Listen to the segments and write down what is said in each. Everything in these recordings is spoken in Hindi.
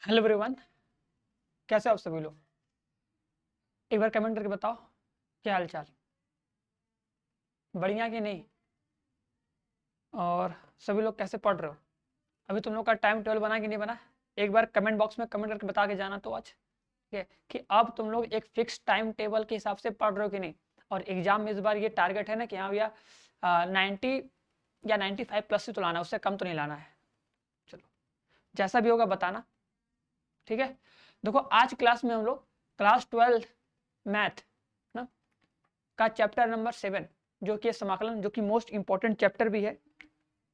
हेलो एवरीवन, कैसे हो आप सभी लोग? एक बार कमेंट करके बताओ, क्या हाल चाल? बढ़िया कि नहीं? और सभी लोग कैसे पढ़ रहे हो? अभी तुम लोग का टाइम टेबल बना कि नहीं बना? एक बार कमेंट बॉक्स में कमेंट करके बता के जाना तो आज, ठीक है, कि अब तुम लोग एक फिक्स टाइम टेबल के हिसाब से पढ़ रहे हो कि नहीं। और एग्जाम में इस बार ये टारगेट है ना कि हाँ भैया 90 या 95 प्लस ही तो लाना है, उससे कम तो नहीं लाना है। चलो, जैसा भी होगा बताना, ठीक है। देखो, आज क्लास में हम लोग क्लास 12 मैथ ना का चैप्टर नंबर 7 जो कि समाकलन, जो कि मोस्ट इंपॉर्टेंट चैप्टर भी है,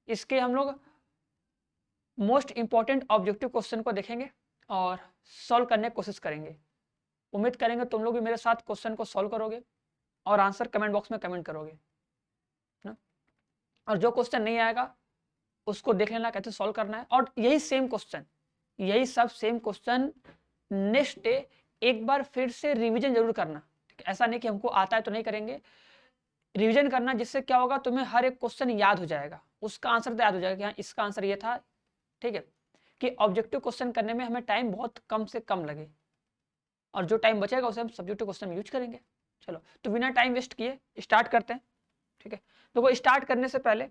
इसके हम लोग मोस्ट इंपॉर्टेंट ऑब्जेक्टिव क्वेश्चन को देखेंगे और सॉल्व करने की कोशिश करेंगे। उम्मीद करेंगे तुम लोग भी मेरे साथ क्वेश्चन को सॉल्व करोगे और आंसर कमेंट बॉक्स में कमेंट करोगे ना। और जो क्वेश्चन नहीं आएगा उसको देख लेना कैसे सॉल्व करना है, और यही सेम क्वेश्चन, यही सब सेम क्वेश्चन नेक्स्ट डे एक बार फिर से रिवीजन जरूर करना। ऐसा नहीं कि हमको आता है तो नहीं करेंगे, रिवीजन करना, जिससे क्या होगा, तुम्हें हर एक क्वेश्चन याद हो जाएगा, उसका आंसर तो याद हो जाएगा कि हाँ इसका आंसर ये था, ठीक है। कि ऑब्जेक्टिव क्वेश्चन करने में हमें टाइम बहुत कम से कम लगे, और जो टाइम बचेगा उसे हम सब्जेक्टिव क्वेश्चन में यूज करेंगे। चलो, तो बिना टाइम वेस्ट किए स्टार्ट करते हैं, ठीक है। देखो, स्टार्ट करने से पहले,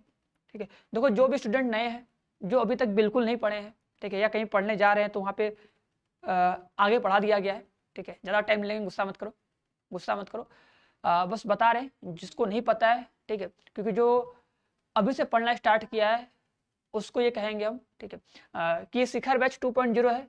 ठीक है, देखो जो भी स्टूडेंट नए हैं, जो अभी तक बिल्कुल नहीं पढ़े हैं, ठीक है, या कहीं पढ़ने जा रहे हैं तो वहाँ पे आगे पढ़ा दिया गया है, ठीक है। ज़्यादा टाइम लेंगे, गुस्सा मत करो, गुस्सा मत करो। बस बता रहे हैं जिसको नहीं पता है, ठीक है, क्योंकि जो अभी से पढ़ना स्टार्ट किया है उसको ये कहेंगे हम, ठीक है, कि शिखर बैच 2.0 है।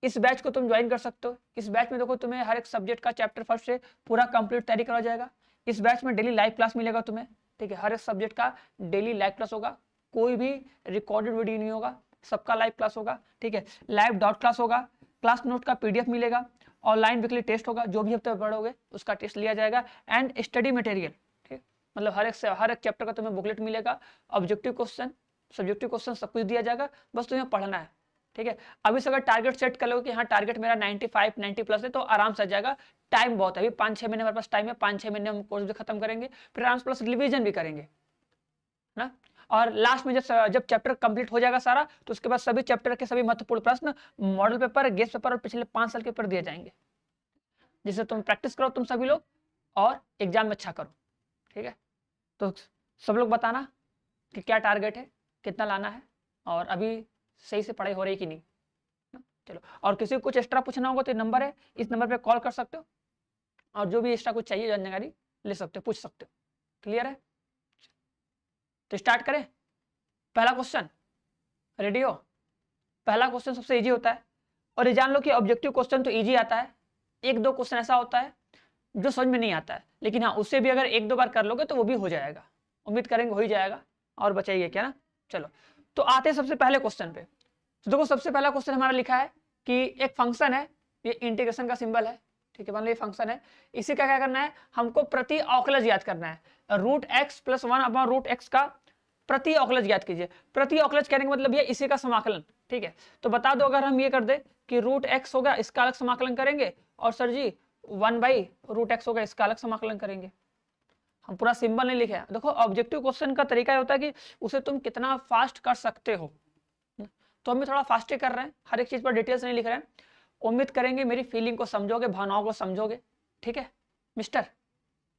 इस बैच को तुम ज्वाइन कर सकते हो। इस बैच में देखो तुम्हें हर एक सब्जेक्ट का चैप्टर फर्स्ट से पूरा कंप्लीट तैयारी करवाया जाएगा। इस बैच में डेली लाइव क्लास मिलेगा तुम्हें, ठीक है, हर एक सब्जेक्ट का डेली लाइव क्लास होगा, कोई भी रिकॉर्डेड वीडियो नहीं होगा, सबका लाइव क्लास होगा, ठीक है। लाइव डॉट क्लास होगा, क्लास नोट का पीडीएफ मिलेगा, ऑनलाइन वीकली टेस्ट होगा, जो भी हफ्ते पढ़ोगे उसका टेस्ट लिया जाएगा, एंड स्टडी मटेरियल, ठीक, मतलब हर एक चैप्टर का तुम्हें बुकलेट मिलेगा, ऑब्जेक्टिव क्वेश्चन, सब्जेक्टिव क्वेश्चन सब कुछ दिया जाएगा, बस तुम्हें पढ़ना है, ठीक है। अभी से अगर टारगेट सेट कर लो कि हाँ टारगेट मेरा 95 90 प्लस है तो आराम से आ जाएगा। टाइम बहुत है, अभी 5-6 महीने हमारे पास टाइम है, 5-6 महीने हम कोर्स भी खत्म करेंगे, फिर आराम से प्लस रिवीजन भी करेंगे ना। और लास्ट में जब चैप्टर कंप्लीट हो जाएगा सारा, तो उसके बाद सभी चैप्टर के सभी महत्वपूर्ण प्रश्न, मॉडल पेपर, गेस्ट पेपर और पिछले 5 साल के पेपर दिए जाएंगे, जिससे तुम प्रैक्टिस करो तुम सभी लोग, और एग्जाम में अच्छा करो, ठीक है। तो सब लोग बताना कि क्या टारगेट है, कितना लाना है, और अभी सही से पढ़ाई हो रही कि नहीं। चलो, और किसी को कुछ एक्स्ट्रा पूछना होगा तो नंबर है, इस नंबर पे कॉल कर सकते हो, और जो भी एक्स्ट्रा कुछ चाहिए जानकारी ले सकते हो, पूछ सकते हो। क्लियर है? तो स्टार्ट करें। पहला क्वेश्चन, रेडी हो? पहला क्वेश्चन सबसे इजी होता है, और ये जान लो कि ऑब्जेक्टिव क्वेश्चन तो इजी आता है, एक दो क्वेश्चन ऐसा होता है जो समझ में नहीं आता है, लेकिन हाँ उससे भी अगर एक दो बार कर लोगे तो वो भी हो जाएगा, उम्मीद करेंगे हो ही जाएगा, और बचाइए क्या ना। चलो, तो आते हैं सबसे पहले क्वेश्चन पे। तो देखो, सबसे पहला क्वेश्चन हमारा लिखा है कि एक फंक्शन है, ये इंटीग्रेशन का सिंबल है, ठीक है, मान लो ये फंक्शन है, इसी का क्या करना है, हमको प्रति अवकलज याद करना है। Root x plus 1 upon root x का प्रति अवकलज याद कीजिए। प्रति अवकलज कहने का मतलब ये इसी का समाकलन, ठीक है। तो बता दो, अगर हम ये कर दे कि रूट एक्स होगा, इसका अलग समाकलन करेंगे, और सर जी 1/√x होगा, इसका अलग समाकलन करेंगे। हम पूरा सिंबल नहीं लिखे हैं। देखो, ऑब्जेक्टिव क्वेश्चन का तरीका होता है कि उसे तुम कितना फास्ट कर सकते हो, तो हम भी थोड़ा फास्ट कर रहे हैं, हर एक चीज पर डिटेल्स नहीं लिख रहे हैं। उम्मीद करेंगे मेरी फीलिंग को समझोगे, भावनाओं को समझोगे, ठीक है मिस्टर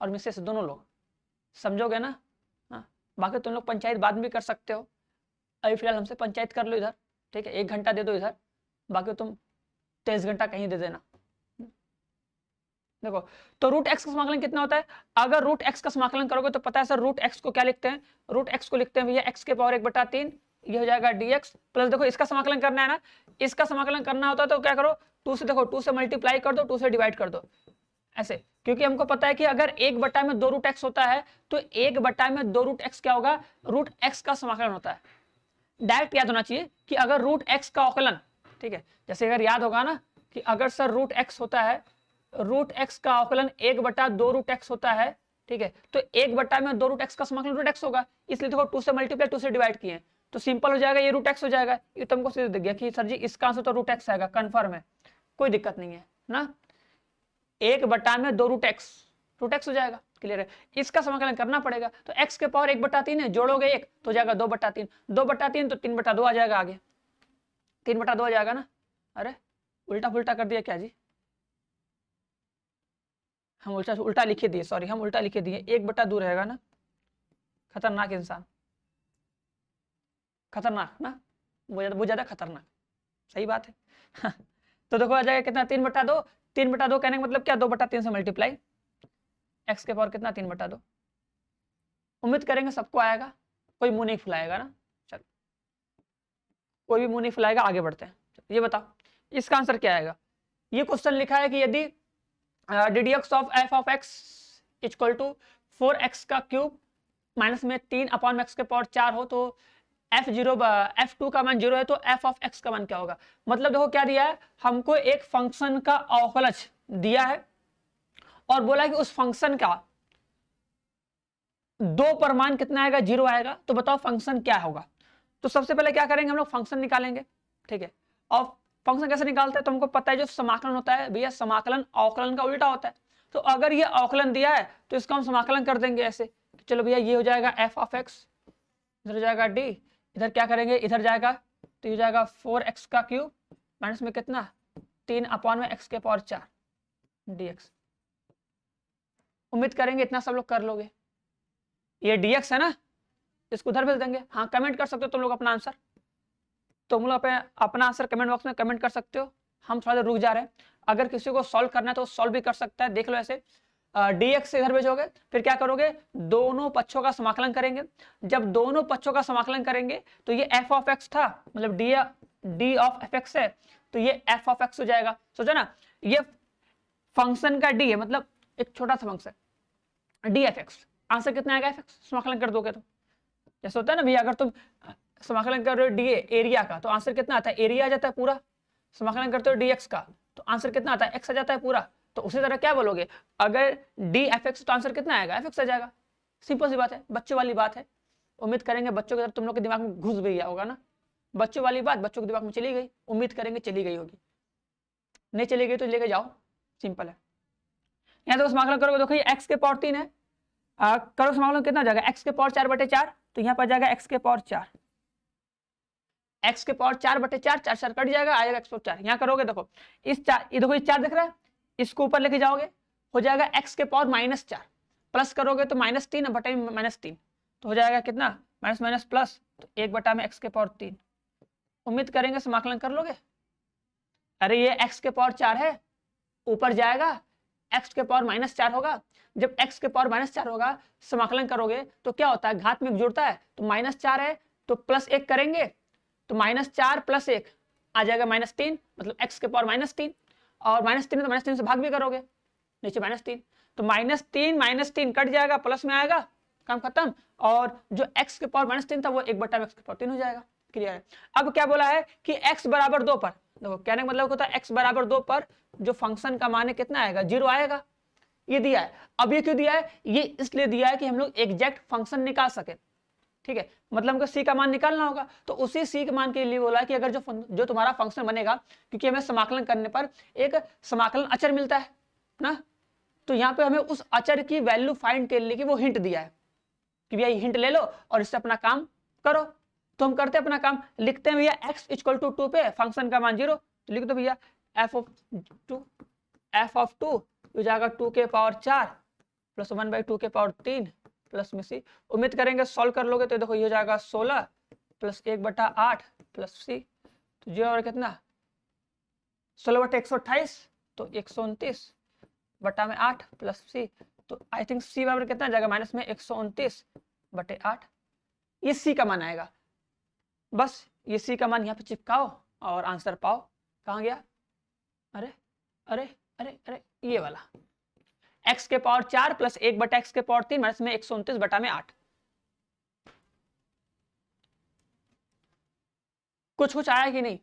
और मिसेस दोनों लोग, समझोगे ना? हाँ, बाकी तुम लोग पंचायत बाद में भी कर सकते हो, अभी फिलहाल हमसे पंचायत कर लो इधर, ठीक है, 1 घंटा दे दो इधर, बाकी तुम 23 घंटा कहीं दे देना। देखो, तो रूट एक्स का समाकलन कितना होता है? अगर रूट एक्स का समाकलन करोगे तो पता है सर रूट एक्स को क्या लिखते हैं, रूट एक्स को लिखते हैं भैया एक्स के पावर 1/3, ये हो जाएगा dx, प्लस देखो इसका समाकलन करना है ना, इसका समाकलन करना होता है तो क्या करो, 2 से, देखो 2 से मल्टीप्लाई कर दो, 2 से डिवाइड कर दो, ऐसे, क्योंकि हमको पता है कि अगर 1/2 रूट एक्स होता है तो 1/2 रूट एक्स क्या होगा, रूट एक्स का समाकलन होता है। डायरेक्ट याद होना चाहिए कि अगर रूट एक्स का अवकलन, ठीक है, जैसे अगर याद होगा ना कि अगर सर रूट एक्स होता है, रूट एक्स का अवकलन 1/2 रूट एक्स होता है, ठीक है, तो 1/2 रूट एक्स का समाकलन रूट एक्स होगा, इसलिए देखो 2 से मल्टीप्लाई 2 से डिवाइड किए, तो सिंपल हो जाएगा, ये रूट एक्स हो जाएगा। ये तुमको सीधे दिख गया कि सर जी इसका आंसर तो रूट एक्स आएगा, कंफर्म है, कोई दिक्कत नहीं है ना। 1/2 रूट एक्स हो जाएगा, क्लियर है। इसका समाकलन करना पड़ेगा, तो x के पावर 1/3 है, जोड़ोगे 1 तो हो जाएगा 2/3, 2/3 तो 3/2 आ जाएगा, आगे 3/2 आ जाएगा ना। अरे उल्टा पुल्टा कर दिया क्या जी? हम उल्टा उल्टा लिखे दिए, सॉरी हम उल्टा लिखे दिए, 1/2 रहेगा ना। खतरनाक इंसान, खतरनाक ना, वो ज्यादा खतरनाक, सही बात है। तो देखो आ जाएगा कितना, 3/2। 3/2 कहने का मतलब क्या, 2/3 से मल्टीप्लाई, एक्स के पावर कितना 3/2। उम्मीद करेंगे सबको आएगा, कोई मुंह नहीं फुलाएगा ना। चल, कोई भी मुंह नहीं फुलाएगा, आगे बढ़ते हैं। ये बताओ इसका आंसर क्या आएगा। ये क्वेश्चन लिखा है कि यदि ddx of f of x equal to 4x का क्यूब माइनस में 3/x के पावर 4 हो, तो f2 का मान 0 है, तो f ऑफ x का मान क्या होगा। मतलब देखो क्या दिया है हमको, एक फंक्शन का अवकलज दिया है और बोला कि उस फंक्शन का 2 पर मान कितना आएगा, 0 आएगा। तो बताओ फंक्शन क्या होगा। तो सबसे पहले क्या करेंगे, हम लोग फंक्शन निकालेंगे, ठीक है। और फंक्शन कैसे निकालते हैं, तुमको पता है जो समाकलन होता है भैया, समाकलन अवकलन का उल्टा होता है। तो अगर ये अवकलन दिया है तो इसका हम समाकलन कर देंगे ऐसे, चलो भैया ये हो जाएगा f ऑफ x, इधर हो जाएगा d, इधर क्या करेंगे, इधर जाएगा तो ये हो जाएगा 4x का क्यूब माइनस में कितना 3/x के पावर 4 dx। उम्मीद करेंगे इतना सब लोग कर लोगे। ये dx है ना, इसको उधर भेज देंगे। हाँ कमेंट कर सकते हो तुम लोग अपना आंसर, तुम लोग अपना आंसर कमेंट बॉक्स में कमेंट कर सकते हो। हम थोड़ा देर रुक जा रहे हैं, अगर किसी को सॉल्व करना है तो सॉल्व भी कर सकता है। देख लो ऐसे, dx से इधर भेजोगे, फिर क्या करोगे, दोनों पक्षों का समाकलन करेंगे। जब दोनों पक्षों का समाकलन करेंगे तो ये f ऑफ x था, मतलब d ऑफ fx है, तो ये f ऑफ x हो जाएगा। सोचो ना, ये फंक्शन का d है, मतलब एक छोटा सा function d f x, answer कितना आएगा f समाकलन कर दोगे तो। जैसे होता है ना भैया, अगर तुम समाकलन कर रहे हो डी एरिया का तो आंसर कितना आता है, एरिया आ जाता है पूरा। समाकलन करते हो dx का तो आंसर कितना आता है, x आ जाता है पूरा। तो उसी तरह क्या बोलोगे, अगर डी एफ एक्स तो आंसर कितना आएगा, fx आ जाएगा। सिंपल सी बात है, बच्चों वाली बात है। उम्मीद करेंगे बच्चों की तरफ तुम लोग के दिमाग में घुस भी गया होगा ना, बच्चों वाली बात बच्चों के दिमाग में चली गई, उम्मीद करेंगे चली गई होगी। नहीं चली गई तो लेके जाओ, सिंपल है। यहाँ तो समाकलन करोगे, देखो ये x के पावर 3 है, करो समाकलन कितना हो जाएगा, x के पावर 4/4, तो यहाँ पर जाएगा x के पावर 4, x के पावर 4/4, 4 4 कट जाएगा, आएगा x पावर 4। यहाँ करोगे देखो इस 4, ये देखो ये 4 दिख रहा है, इसको ऊपर लेके जाओगे हो जाएगा x के पावर -4, प्लस करोगे तो -3 बटे -3, तो हो जाएगा कितना माइनस माइनस प्लस, तो 1/x के पावर 3। उम्मीद करेंगे समाकलन कर लोगे। अरे ये x के पावर 4 है, ऊपर जाएगा x के पावर -4 होगा। जब x के पावर -4 होगा, समाकलन करोगे तो क्या होता है, घात में जुड़ता है, तो -4 है तो +1 करेंगे तो -4 + 1 आ जाएगा -3, मतलब x के पावर -3, और -3 है तो -3 से भाग भी करोगे, नीचे -3, तो -3 कट जाएगा, प्लस में आएगा, काम खत्म। और जो x के पावर -3 था वो 1/x के पावर 3 हो जाएगा। क्लियर है। अब क्या बोला है कि x बराबर 2 पर, देखो कहने का मतलब होता है x बराबर 2 पर जो फंक्शन का मान है कितना आएगा, 0 आएगा। ये दिया है। अब ये क्यों दिया है, ये इसलिए दिया है कि हम लोग एग्जैक्ट फंक्शन निकाल सके, ठीक है। मतलब हमको सी का मान निकालना होगा, तो उसी सी के मान के लिए बोला है कि अगर जो तुम्हारा फंक्शन बनेगा, क्योंकि हमें समाकलन करने पर एक समाकलन अचर मिलता है ना, तो यहाँ पे हमें उस अचर की वैल्यू फाइंड के लिए कि वो हिंट दिया है कि भैया हिंट ले लो और इससे अपना काम करो। तो हम करते हैं अपना काम, लिखते हैं भैया x = 2 पे फंक्शन का मान 0, तो लिख दो भैया f ऑफ 2 हो जाएगा 2 के पावर 4 प्लस 1/2 के पावर 3 प्लस में सी। उम्मीद करेंगे सॉल्व कर लोगे तो देखो ये हो जाएगा 16 प्लस 1/8 प्लस सी, तो जो और कितना 16/128, तो 129 बटा में 8 प्लस सी, तो आई थिंक सी बराबर कितना जाएगा, माइनस में 129/8। ये सी का मान आएगा। बस ये सी का मान यहाँ पे चिपकाओ और आंसर पाओ। कहाँ गया, अरे अरे अरे अरे ये वाला, x के पावर 4 प्लस 1/x के पावर 3 माइनस में 129 बटा में 8। कुछ आया कि नहीं।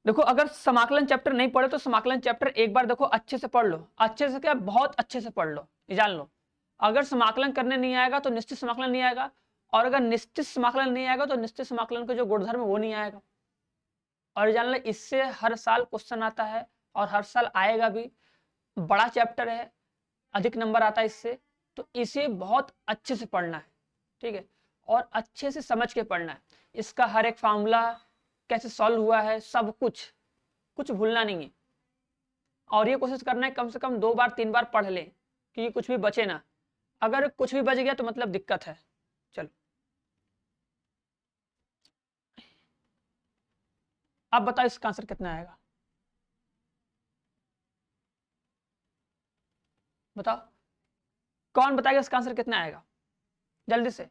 देखो अगर समाकलन चैप्टर नहीं पढ़े तो समाकलन चैप्टर एक बार देखो अच्छे से पढ़ लो, अच्छे से क्या बहुत अच्छे से पढ़ लो, जान लो। अगर समाकलन करने नहीं आएगा तो निश्चित समाकलन नहीं आएगा, और अगर निश्चित समाकलन नहीं आएगा तो निश्चित समाकलन का जो गुणधर्म है वो नहीं आएगा। और जान लो इससे हर साल क्वेश्चन आता है और हर साल आएगा भी, बड़ा चैप्टर है, अधिक नंबर आता है इससे, तो इसे बहुत अच्छे से पढ़ना है, ठीक है, और अच्छे से समझ के पढ़ना है। इसका हर एक फार्मूला कैसे सॉल्व हुआ है, सब कुछ कुछ भूलना नहीं है, और ये कोशिश करना है कम से कम 2 बार 3 बार पढ़ ले कि कुछ भी बचे ना। अगर कुछ भी बच गया तो मतलब दिक्कत है। चलो अब बताओ इसका आंसर कितना आएगा, बताओ कौन बताएगा इसका आंसर कितना आएगा, जल्दी से।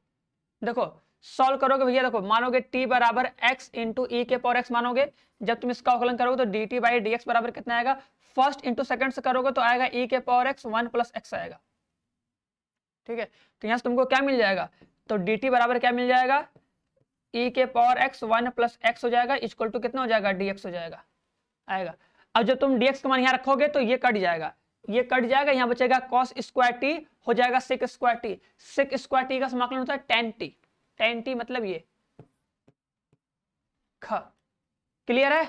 देखो सॉल्व करोगे भैया, देखो मानोगे t बराबर x इंटू ई के पावर x मानोगे, जब तुम इसका अवकलन करोगे तो dt बाई डी एक्स बराबर कितना आएगा, फर्स्ट इंटू सेकंड से करोगे तो आएगा e के पावर x 1 प्लस x आएगा। ठीक है, तो यहां से तुमको क्या मिल जाएगा, तो dt बराबर क्या मिल जाएगा, e के पावर x 1 प्लस x हो जाएगा, इक्वल टू कितना हो जाएगा, dx हो जाएगा आएगा। अब जब तुम dx का मान यहाँ रखोगे तो ये कट जाएगा, ये कट जाएगा, यहाँ बचेगा cos स्क्वायर t हो जाएगा sec square t। sec square t का समाकलन होता है tan t, tan t मतलब ये ख। क्लियर है,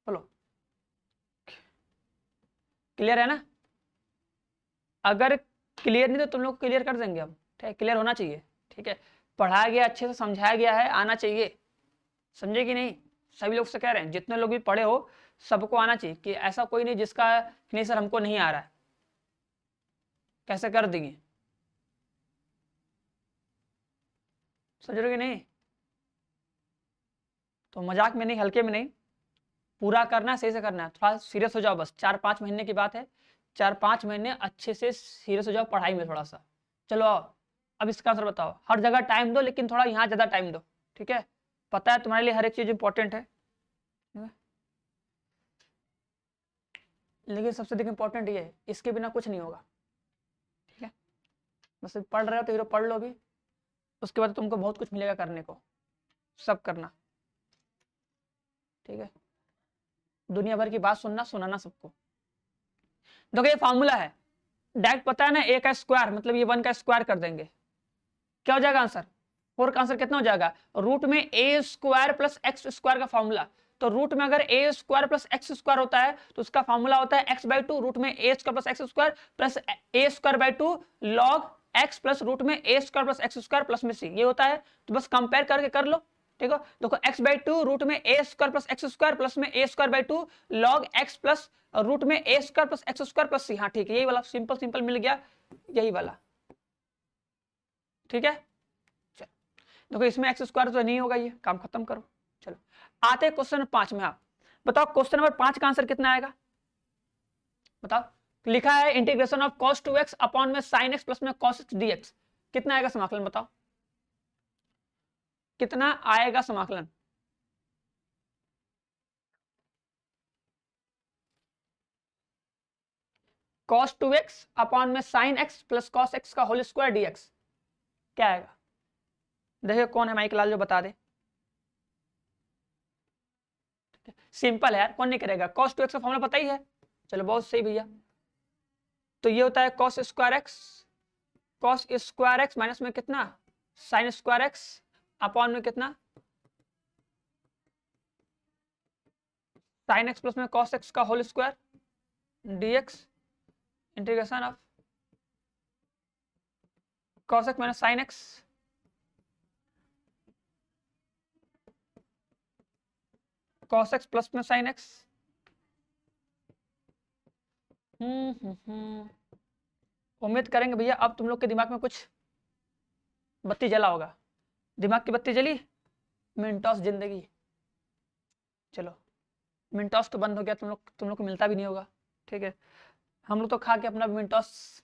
बोलो क्लियर है ना। अगर क्लियर नहीं तो तुम लोग क्लियर कर देंगे हम, ठीक है, क्लियर होना चाहिए। ठीक है, पढ़ाया गया अच्छे से समझाया गया है, आना चाहिए, समझे कि नहीं। सभी लोग से कह रहे हैं, जितने लोग भी पढ़े हो सबको आना चाहिए, कि ऐसा कोई नहीं जिसका नहीं सर हमको नहीं आ रहा है, कैसे कर देंगे, समझ रहे हो कि नहीं। तो मजाक में नहीं, हल्के में नहीं, पूरा करना है, सही से करना है, थोड़ा सीरियस हो जाओ बस। 4-5 महीने की बात है, 4-5 महीने अच्छे से सीरियस हो जाओ पढ़ाई में थोड़ा सा। चलो आओ अब इसका आंसर बताओ, हर जगह टाइम दो लेकिन थोड़ा यहाँ ज्यादा टाइम दो। ठीक है, पता है तुम्हारे लिए हर एक चीज इंपॉर्टेंट है, लेकिन सबसे अधिक इंपॉर्टेंट ये है, इसके बिना कुछ नहीं होगा। ठीक है, बस पढ़ रहे हो तो हीरो पढ़ लो भी, उसके बाद तुमको बहुत कुछ मिलेगा करने को, सब करना। ठीक है, दुनिया भर की बात सुनना, सुनाना सबको। देखो ये फॉर्मूला है, डायरेक्ट पता है ना, a का स्क्वायर मतलब ये 1 का स्क्वायर कर देंगे, क्या हो जाएगा आंसर, 4 का आंसर कितना हो जाएगा, रूट में a square plus x square का फॉर्मूला। तो रूट में अगर a square plus x square होता है तो उसका फॉर्मूला होता है x/2 रूट में a square plus x square plus a square by 2 log x plus root में a square plus x square plus में c, ये होता है। तो बस कंपेयर करके कर लो। ठीक है, देखो x/2 रूट में a square plus x square plus में a square by 2 log x plus root में a square plus x square plus c। हाँ ठीक है, यही वाला सिंपल सिंपल मिल गया, यही वाला। ठीक है, देखो इसमें एक्स स्क्वायर तो नहीं होगा, ये काम खत्म करो। चलो आते हैं क्वेश्चन 5 में। आप बताओ क्वेश्चन नंबर 5 का आंसर कितना आएगा, बताओ। लिखा है integration of cos 2x upon में sin x प्लस में cos x dx, कितना आएगा समाकलन, बताओ कितना आएगा समाकलन। cos 2x अपॉन में sin x plus cos x का होल स्क्वायर dx, क्या आएगा। देखिए कौन है माइक लाल जो बता दे, सिंपल है यार, कौन नहीं करेगा, cos 2x का फॉर्मूला पता ही है। चलो बहुत सही भैया, तो ये होता है cos स्क्वायर एक्स माइनस में कितना sin स्क्वायर एक्स अपॉन में कितना sin x प्लस में cos x का whole square dx integration of cos x minus sin x cos x plus में sin x। उम्मीद करेंगे भैया अब तुम लोग के दिमाग में कुछ बत्ती जला होगा, दिमाग की बत्ती जली, मिनटॉस जिंदगी। चलो मिनटॉस तो बंद हो गया, तुम लोग को मिलता भी नहीं होगा। ठीक है, हम लोग तो खा के अपना मिनटॉस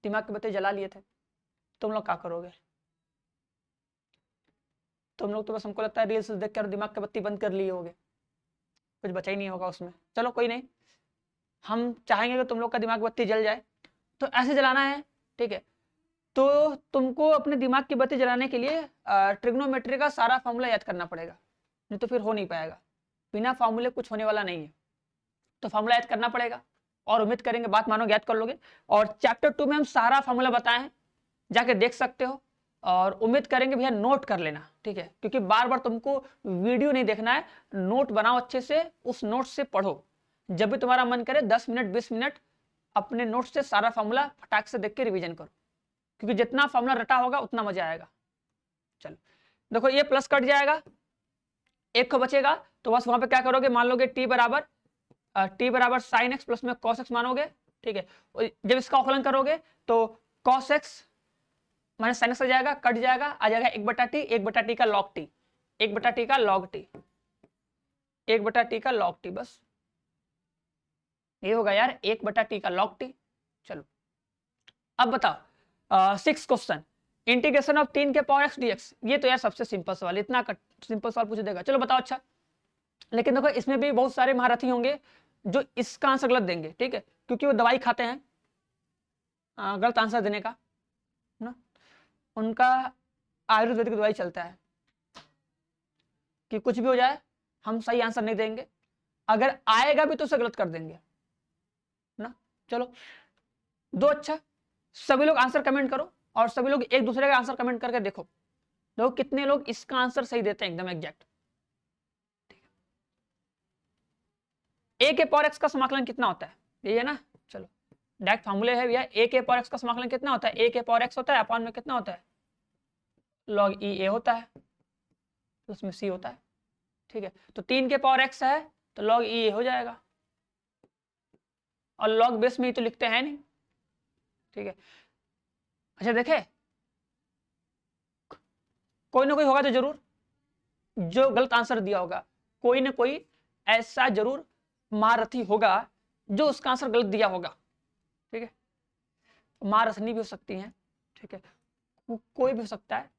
दिमाग की बत्ती जला लिए थे, तुम लोग क्या करोगे, तुम लोग तो बस हमको लगता है रील्स देख कर दिमाग की बत्ती बंद कर लिए होगे, कुछ बचा ही नहीं होगा उसमें। चलो कोई नहीं, हम चाहेंगे कि तुम लोग का दिमाग की बत्ती जल जाए, तो ऐसे जलाना है। ठीक है, तो तुमको अपने दिमाग की बत्ती जलाने के लिए ट्रिग्नोमेट्री का सारा फॉर्मूला याद करना पड़ेगा, नहीं तो फिर हो नहीं पाएगा, बिना फॉर्मूले कुछ होने वाला नहीं है। तो फॉर्मूला याद करना पड़ेगा, और उम्मीद करेंगे बात मानो याद कर लोगे। और चैप्टर 2 में हम सारा फॉर्मूला बताए हैं, जाके देख सकते हो, और उम्मीद करेंगे भैया नोट कर लेना। ठीक है, क्योंकि बार बार तुमको वीडियो नहीं देखना है, नोट बनाओ अच्छे से, उस नोट से पढ़ो, जब भी तुम्हारा मन करे 10 मिनट 20 मिनट अपने नोट से सारा फॉर्मूला फटाक से देख के रिवीजन करो, क्योंकि जितना फॉर्मूला रटा होगा उतना मजा आएगा। चलो देखो ये प्लस कट जाएगा, एक को बचेगा तो बस वहां पे क्या करोगे, मान लोगे t बराबर साइन एक्स प्लस में कॉस एक्स मानोगे, ठीक है। जब इसका अवकलन करोगे तो cos x minus sine x आ जाएगा, कट जाएगा, आ जाएगा 1/t, 1/t का log t, 1/t का log t, 1/t का log t, बस ये होगा यार 1/t का log t। चलो अब बताओ 6 क्वेश्चन, इंटीग्रेशन ऑफ 3 के पावर x dx। ये तो यार सबसे सिंपल सवाल, इतना सिंपल सवाल पूछ देगा। चलो बताओ अच्छा, लेकिन देखो इसमें भी बहुत सारे महारथी होंगे जो इसका आंसर गलत देंगे, ठीक है, क्योंकि वो दवाई खाते हैं गलत आंसर देने का ना, उनका आयुर्वेदिक दवाई चलता है कि कुछ भी हो जाए हम सही आंसर नहीं देंगे, अगर आएगा भी तो उसे गलत कर देंगे ना। चलो दो, अच्छा सभी लोग आंसर कमेंट करो और सभी लोग एक दूसरे का आंसर कमेंट करके देखो कितने लोग इसका आंसर सही देते हैं एकदम एग्जैक्ट। ए के पावर एक्स का समाकलन कितना होता है, यही है ना। चलो डायरेक्ट फार्मूले है भैया, ए के पावर एक्स का समाकलन कितना होता है, ए के पावर एक्स होता है अपॉन में कितना होता है, log ई ए होता है, तो उसमें सी होता है, ठीक है। तो 3 के पावर एक्स है तो log ई ए हो जाएगा, और log बेस में ही तो लिखते हैं नहीं, ठीक है। अच्छा देखे, कोई ना कोई होगा तो जरूर जो गलत आंसर दिया होगा, कोई ना कोई ऐसा जरूर महारथी होगा जो उसका आंसर गलत दिया होगा, ठीक है। महारथनी भी हो सकती हैं, ठीक है, कोई भी हो सकता है,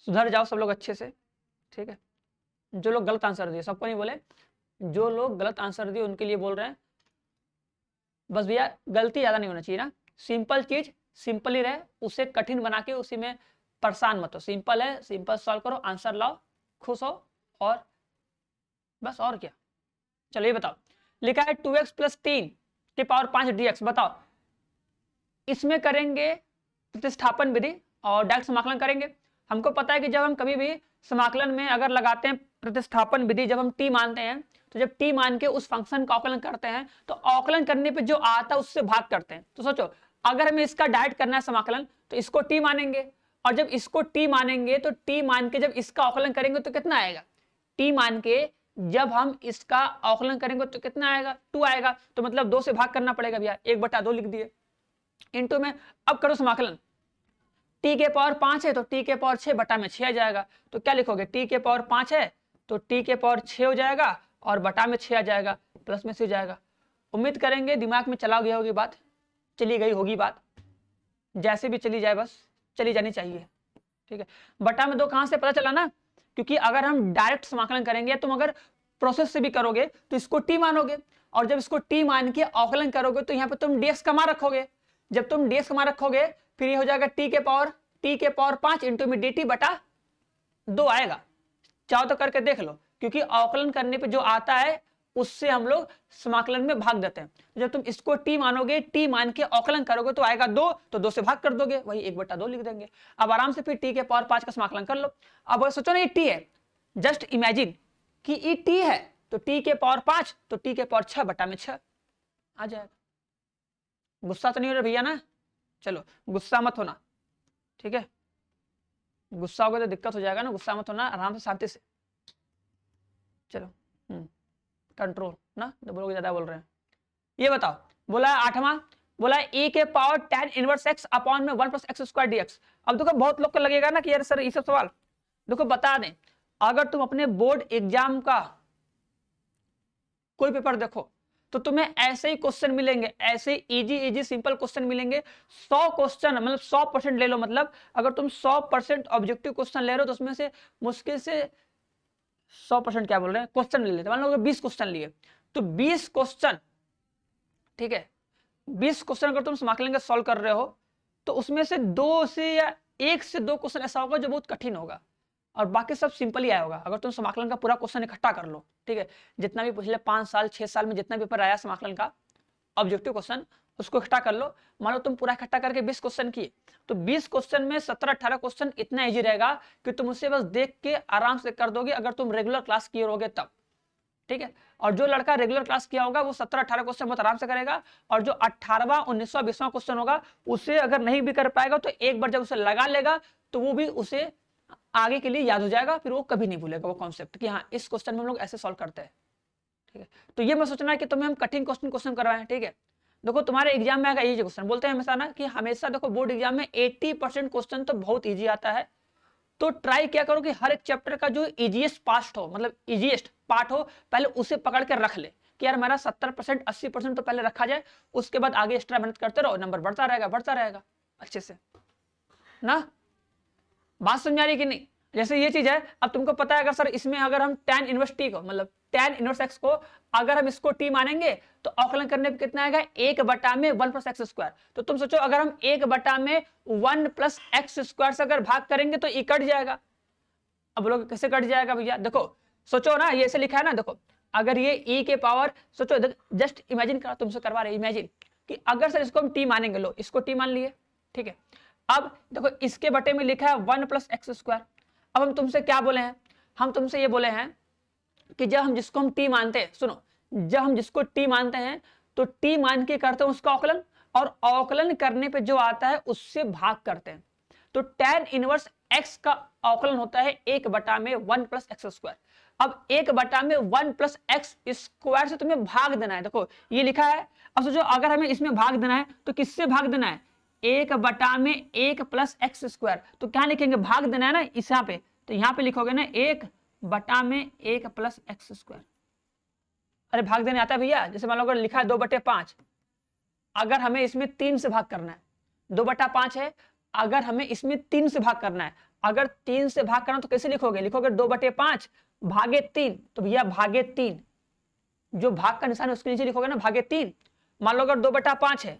सुधर जाओ सब लोग अच्छे से, ठीक है। जो लोग गलत आंसर दिए, सबको नहीं बोले, जो लोग गलत आंसर दिए उनके लिए बोल रहे हैं। बस भैया गलती ज्यादा नहीं होना चाहिए ना, सिंपल चीज सिंपल ही रहे, उसे कठिन बना के उसी में परेशान मत हो। सिंपल है, सिंपल सॉल्व करो, आंसर लाओ, खुश हो, और बस और क्या। चलो ये बताओ, लिखा है 2x प्लस 3 के पावर 5 dx। बताओ इसमें करेंगे प्रतिस्थापन विधि और डायरेक्ट समाकलन करेंगे। हमको पता है कि जब हम कभी भी समाकलन में अगर लगाते हैं प्रतिस्थापन विधि, जब हम t मानते हैं तो जब t मान के उस फंक्शन का अवकलन करते हैं तो अवकलन करने पे जो आता है उससे भाग करते हैं। तो सोचो अगर हमें इसका डायरेक्ट करना है समाकलन तो इसको t मानेंगे, और जब इसको t मानेंगे तो t मान के जब इसका अवकलन करेंगे तो कितना आएगा, t मान के जब हम इसका अवकलन करेंगे तो कितना आएगा, 2 आएगा। तो मतलब 2 से भाग करना पड़ेगा भैया, 1/2 लिख दिए इंटू में। अब करो समाकलन, t के पावर 5 है तो t के पावर 6/6 आ जाएगा। तो क्या लिखोगे, t के पावर 5 है तो t के पावर 6 हो जाएगा और बटा में 6 आ जाएगा, प्लस में से हो जाएगा। उम्मीद करेंगे दिमाग में चला गया होगी बात, चली गई होगी बात, जैसे भी चली जाए बस चली जानी चाहिए, ठीक है। बटा में 2 कहां से पता चला ना, क्योंकि अगर हम डायरेक्ट समाकलन करेंगे, तुम अगर प्रोसेस से भी करोगे तो इसको t मानोगे, और जब इसको t मान के अवकलन करोगे तो यहाँ पे तुम dx कमा रखोगे। जब तुम dx कमा रखोगे फिर ये हो जाएगा t के पावर 5 इंटू में dt बटा 2 आएगा। चाहो तो करके देख लो, क्योंकि अवकलन करने पे जो आता है उससे हम लोग समाकलन में भाग देते हैं। जब तुम इसको t मानोगे, t मान के अवकलन करोगे तो आएगा 2, तो 2 से भाग कर दोगे, वही 1/2 लिख देंगे। अब आराम से फिर t के पावर 5 का समाकलन कर लो। अब सोचो ना ये t है, जस्ट इमेजिन कि ये t है तो t के पावर 5 तो t के पावर 6/6 आ जाएगा। गुस्सा तो नहीं हो रहा भैया ना, चलो गुस्सा मत होना, ठीक है। गुस्सा होगा तो दिक्कत हो जाएगा ना, गुस्सा मत होना, आराम से शांति से चलो, कंट्रोल ना, तो लोग ज्यादा बोल रहे हैं। ये बताओ, बोला है 8वां, बोला है e के power tan inverse x upon में 1 + x² dx। अब देखो बहुत लोग को लगेगा ना कि यार सर ये सब सवाल, देखो बता दें, अगर तुम अपने बोर्ड एग्जाम का कोई पेपर देखो तो तुम्हें ऐसे ही क्वेश्चन मिलेंगे, ऐसे इजी सिंपल क्वेश्चन मिलेंगे। 100 क्वेश्चन मतलब 100% ले लो, मतलब अगर तुम 100% ऑब्जेक्टिव क्वेश्चन ले रहे हो तो उसमें से मुश्किल से 100% क्या बोल रहे हैं, क्वेश्चन ले लेते, मान लो 20 क्वेश्चन लिए तो 20 क्वेश्चन, ठीक है, 20 क्वेश्चन अगर तुम समाकलन का सॉल्व कर रहे हो तो उसमें से 2 से या 1 से 2 क्वेश्चन ऐसा होगा जो बहुत कठिन होगा, और बाकी सब सिंपल ही आया होगा। अगर तुम समाकलन का पूरा क्वेश्चन इकट्ठा कर लो, ठीक है, जितना भी पिछले 5 साल 6 साल में जितना पेपर आया समाकलन का ऑब्जेक्टिव क्वेश्चन, उसको इकट्ठा कर लो। मान लो तुम पूरा इकट्ठा करके 20 क्वेश्चन किए तो 20 क्वेश्चन में 17-18 क्वेश्चन इतना इजी रहेगा कि तुम उसे बस देख के आराम से कर दोगे, अगर तुम रेगुलर क्लास किए रहोगे तब, ठीक है। और जो लड़का रेगुलर क्लास किया होगा वो 17-18 क्वेश्चन बहुत आराम से करेगा, और जो 18वां 19वां 20वां क्वेश्चन होगा उसे अगर नहीं भी कर पाएगा तो एक बार जब उसे लगा लेगा तो वो भी उसे आगे के लिए याद हो जाएगा, फिर वो कभी नहीं भूलेगा वो कॉन्सेप्ट कि हाँ इस क्वेश्चन में हम लोग ऐसे सॉल्व करते हैं। ठीक है, तो ये मैं सोचना है कि तुम्हें हम कठिन क्वेश्चन करवाएं। ठीक है, देखो तुम्हारे एग्जाम में आएगा ये क्वेश्चन, बोलते हैं हमेशा ना कि हमेशा देखो बोर्ड एग्जाम में 80% क्वेश्चन तो बहुत ईजी आता है, तो ट्राई क्या करो कि हर एक चैप्टर का जो इजीएस्ट पार्ट हो, मतलब इजीएस्ट पार्ट हो, पहले उसे पकड़ कर रख ले कि यार मेरा 70% 80% तो पहले रखा जाए, उसके बाद आगे एक्स्ट्रा मेहनत करते रहो, नंबर बढ़ता रहेगा अच्छे से ना। बात समझ आ रही कि नहीं? जैसे ये चीज है, अब तुमको पता है अगर सर इसमें अगर हम tan इनवर्स t को, मतलब tan इनवर्स x को अगर हम इसको t मानेंगे तो अवकलन करने पे कितना आएगा, 1/1 प्लस एक्स स्क्वायर। तो तुम सोचो अगर हम 1/1 प्लस एक्स स्क्वायर से अगर भाग करेंगे तो ये कट जाएगा। अब लोग कैसे कट जाएगा भैया, देखो सोचो ना, ये ऐसे लिखा है ना, देखो अगर ये e के पावर, सोचो जस्ट इमेजिन करो, तुमसे करवा रहे इमेजिन कि अगर सर इसको हम t मानेंगे, लो इसको t मान लिए, ठीक है। अब देखो इसके बटे में लिखा है 1 प्लस एक्स स्क्वायर। अब हम तुमसे क्या बोले हैं, हम तुमसे ये बोले हैं कि जब हम जिसको हम t मानते हैं, सुनो, जब हम जिसको t मानते हैं तो t मान के करते हैं उसका अवकलन, और अवकलन करने पे जो आता है उससे भाग करते हैं। तो tan इनवर्स x का अवकलन होता है 1/1 प्लस एक्स स्क्वायर। अब 1/1 प्लस एक्स स्क्वायर से तुम्हें भाग देना है, देखो ये लिखा है। अब सोचो अगर हमें इसमें भाग देना है तो किससे भाग देना है, 1/1 प्लस एक्स स्क्वायर। तो क्या लिखेंगे, भाग देना है ना इस यहाँ पे, तो यहाँ पे लिखोगे ना 1/1 प्लस एक्स स्क्वायर। अरे भाग देने आता है भैया, जैसे मान लो अगर लिखा है 2/5, अगर हमें इसमें 3 से भाग करना है, 2/5 है, अगर हमें इसमें 3 से भाग करना है, अगर 3 से भाग करना तो कैसे लिखोगे, लिखोगे 2/5 भागे 3, तो भैया भागे 3, जो भाग का निशान है उसके नीचे लिखोगे ना भागे 3। मान लो अगर 2/5 है,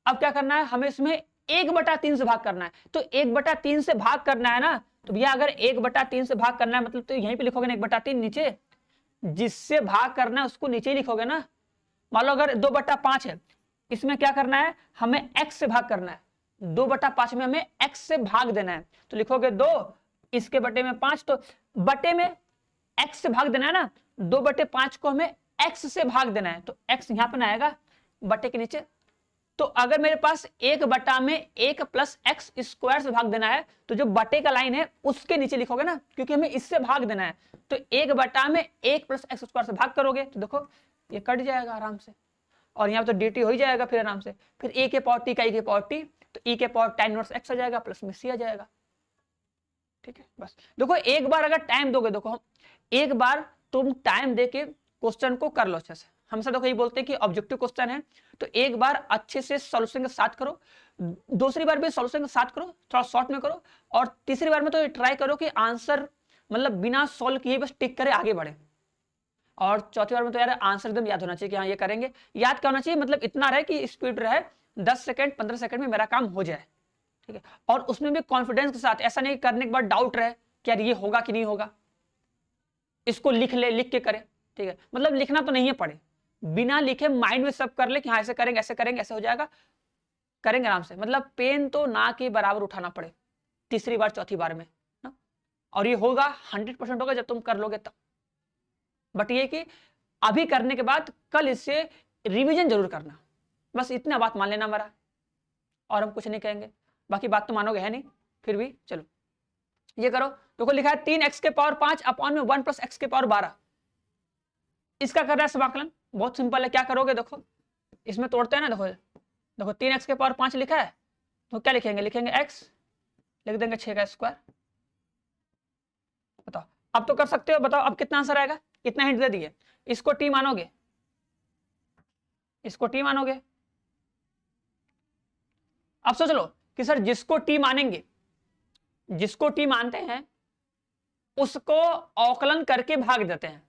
अब क्या करना है, हमें इसमें 1/3 से भाग करना है, तो 1/3 से भाग करना है ना, तो भैया अगर 1/3 से भाग करना है मतलब तो यहीं पे लिखोगे ना 1/3 नीचे, जिससे भाग करना है उसको नीचे ही लिखोगे ना। मान लो अगर 2/5 है, इसमें क्या करना है, हमें x से भाग करना है, 2/5 में हमें x से भाग देना है, तो लिखोगे 2, इसके बटे में 5, तो बटे में x से भाग देना है ना, 2/5 को हमें x से भाग देना है, तो x यहां पर ना आएगा बटे के नीचे। तो अगर मेरे पास 1/1 प्लस एक्स स्क्वायर से भाग देना है, तो जो बटे का लाइन है उसके नीचे लिखोगे ना, क्योंकि हमें इससे भाग देना है, तो 1/1 प्लस एक्स स्क्वायर से भाग करोगे तो देखो ये कट जाएगा आराम से, और यहाँ तो dt हो ही जाएगा फिर आराम से, फिर e के पावर t का e के पावर t, तो e के पावर tan इनवर्स x आ जाएगा, प्लस में c आ जाएगा। ठीक है, बस देखो एक बार अगर टाइम दोगे, देखो हम एक बार तुम टाइम दे के क्वेश्चन को कर लो अच्छे से। हमेशा देखो ये बोलते हैं कि ऑब्जेक्टिव क्वेश्चन है तो एक बार अच्छे से सॉल्यूशन के साथ करो, दूसरी बार भी सॉल्यूशन के साथ करो, थोड़ा शॉर्ट में करो, और तीसरी बार में तो ट्राई करो कि आंसर मतलब बिना सॉल्व किए बस टिक करे आगे बढ़े, और चौथी बार में तो यार आंसर एकदम याद होना चाहिए कि हाँ ये करेंगे, याद क्या होना चाहिए, मतलब इतना रहे कि स्पीड रहे 10 सेकंड 15 सेकंड में मेरा काम हो जाए। ठीक है, और उसमें भी कॉन्फिडेंस के साथ, ऐसा नहीं करने के बाद डाउट रहे कि यार ये होगा कि नहीं होगा, इसको लिख ले, लिख के करे। ठीक है, मतलब लिखना तो नहीं है पढ़े, बिना लिखे माइंड में सब कर ले कि हाँ ऐसे करेंगे ऐसे करेंगे ऐसे हो जाएगा, करेंगे आराम से, मतलब पेन तो ना के बराबर उठाना पड़े तीसरी बार चौथी बार में ना, और ये होगा 100% होगा जब तुम कर लोगे तब। बट ये कि अभी करने के बाद कल इससे रिवीजन जरूर करना, बस इतना बात मान लेना मेरा, और हम कुछ नहीं कहेंगे, बाकी बात तो मानोगे है नहीं, फिर भी चलो ये करो। देखो लिखा है 3x के पावर 5 अपॉन में 1 प्लस एक्स के पावर 12, इसका कर रहा है समाकलन, बहुत सिंपल है। क्या करोगे, देखो इसमें तोड़ते हैं ना, देखो देखो 3x के पावर 5 लिखा है, तो क्या लिखेंगे, लिखेंगे x, लिख देंगे 6 का स्क्वायर। बताओ अब तो कर सकते हो, बताओ अब कितना आंसर आएगा, कितना हिंट दे दिए, इसको t मानोगे, इसको t मानोगे। अब सोच लो कि सर जिसको t मानेंगे, जिसको t मानते हैं उसको अवकलन करके भाग देते हैं।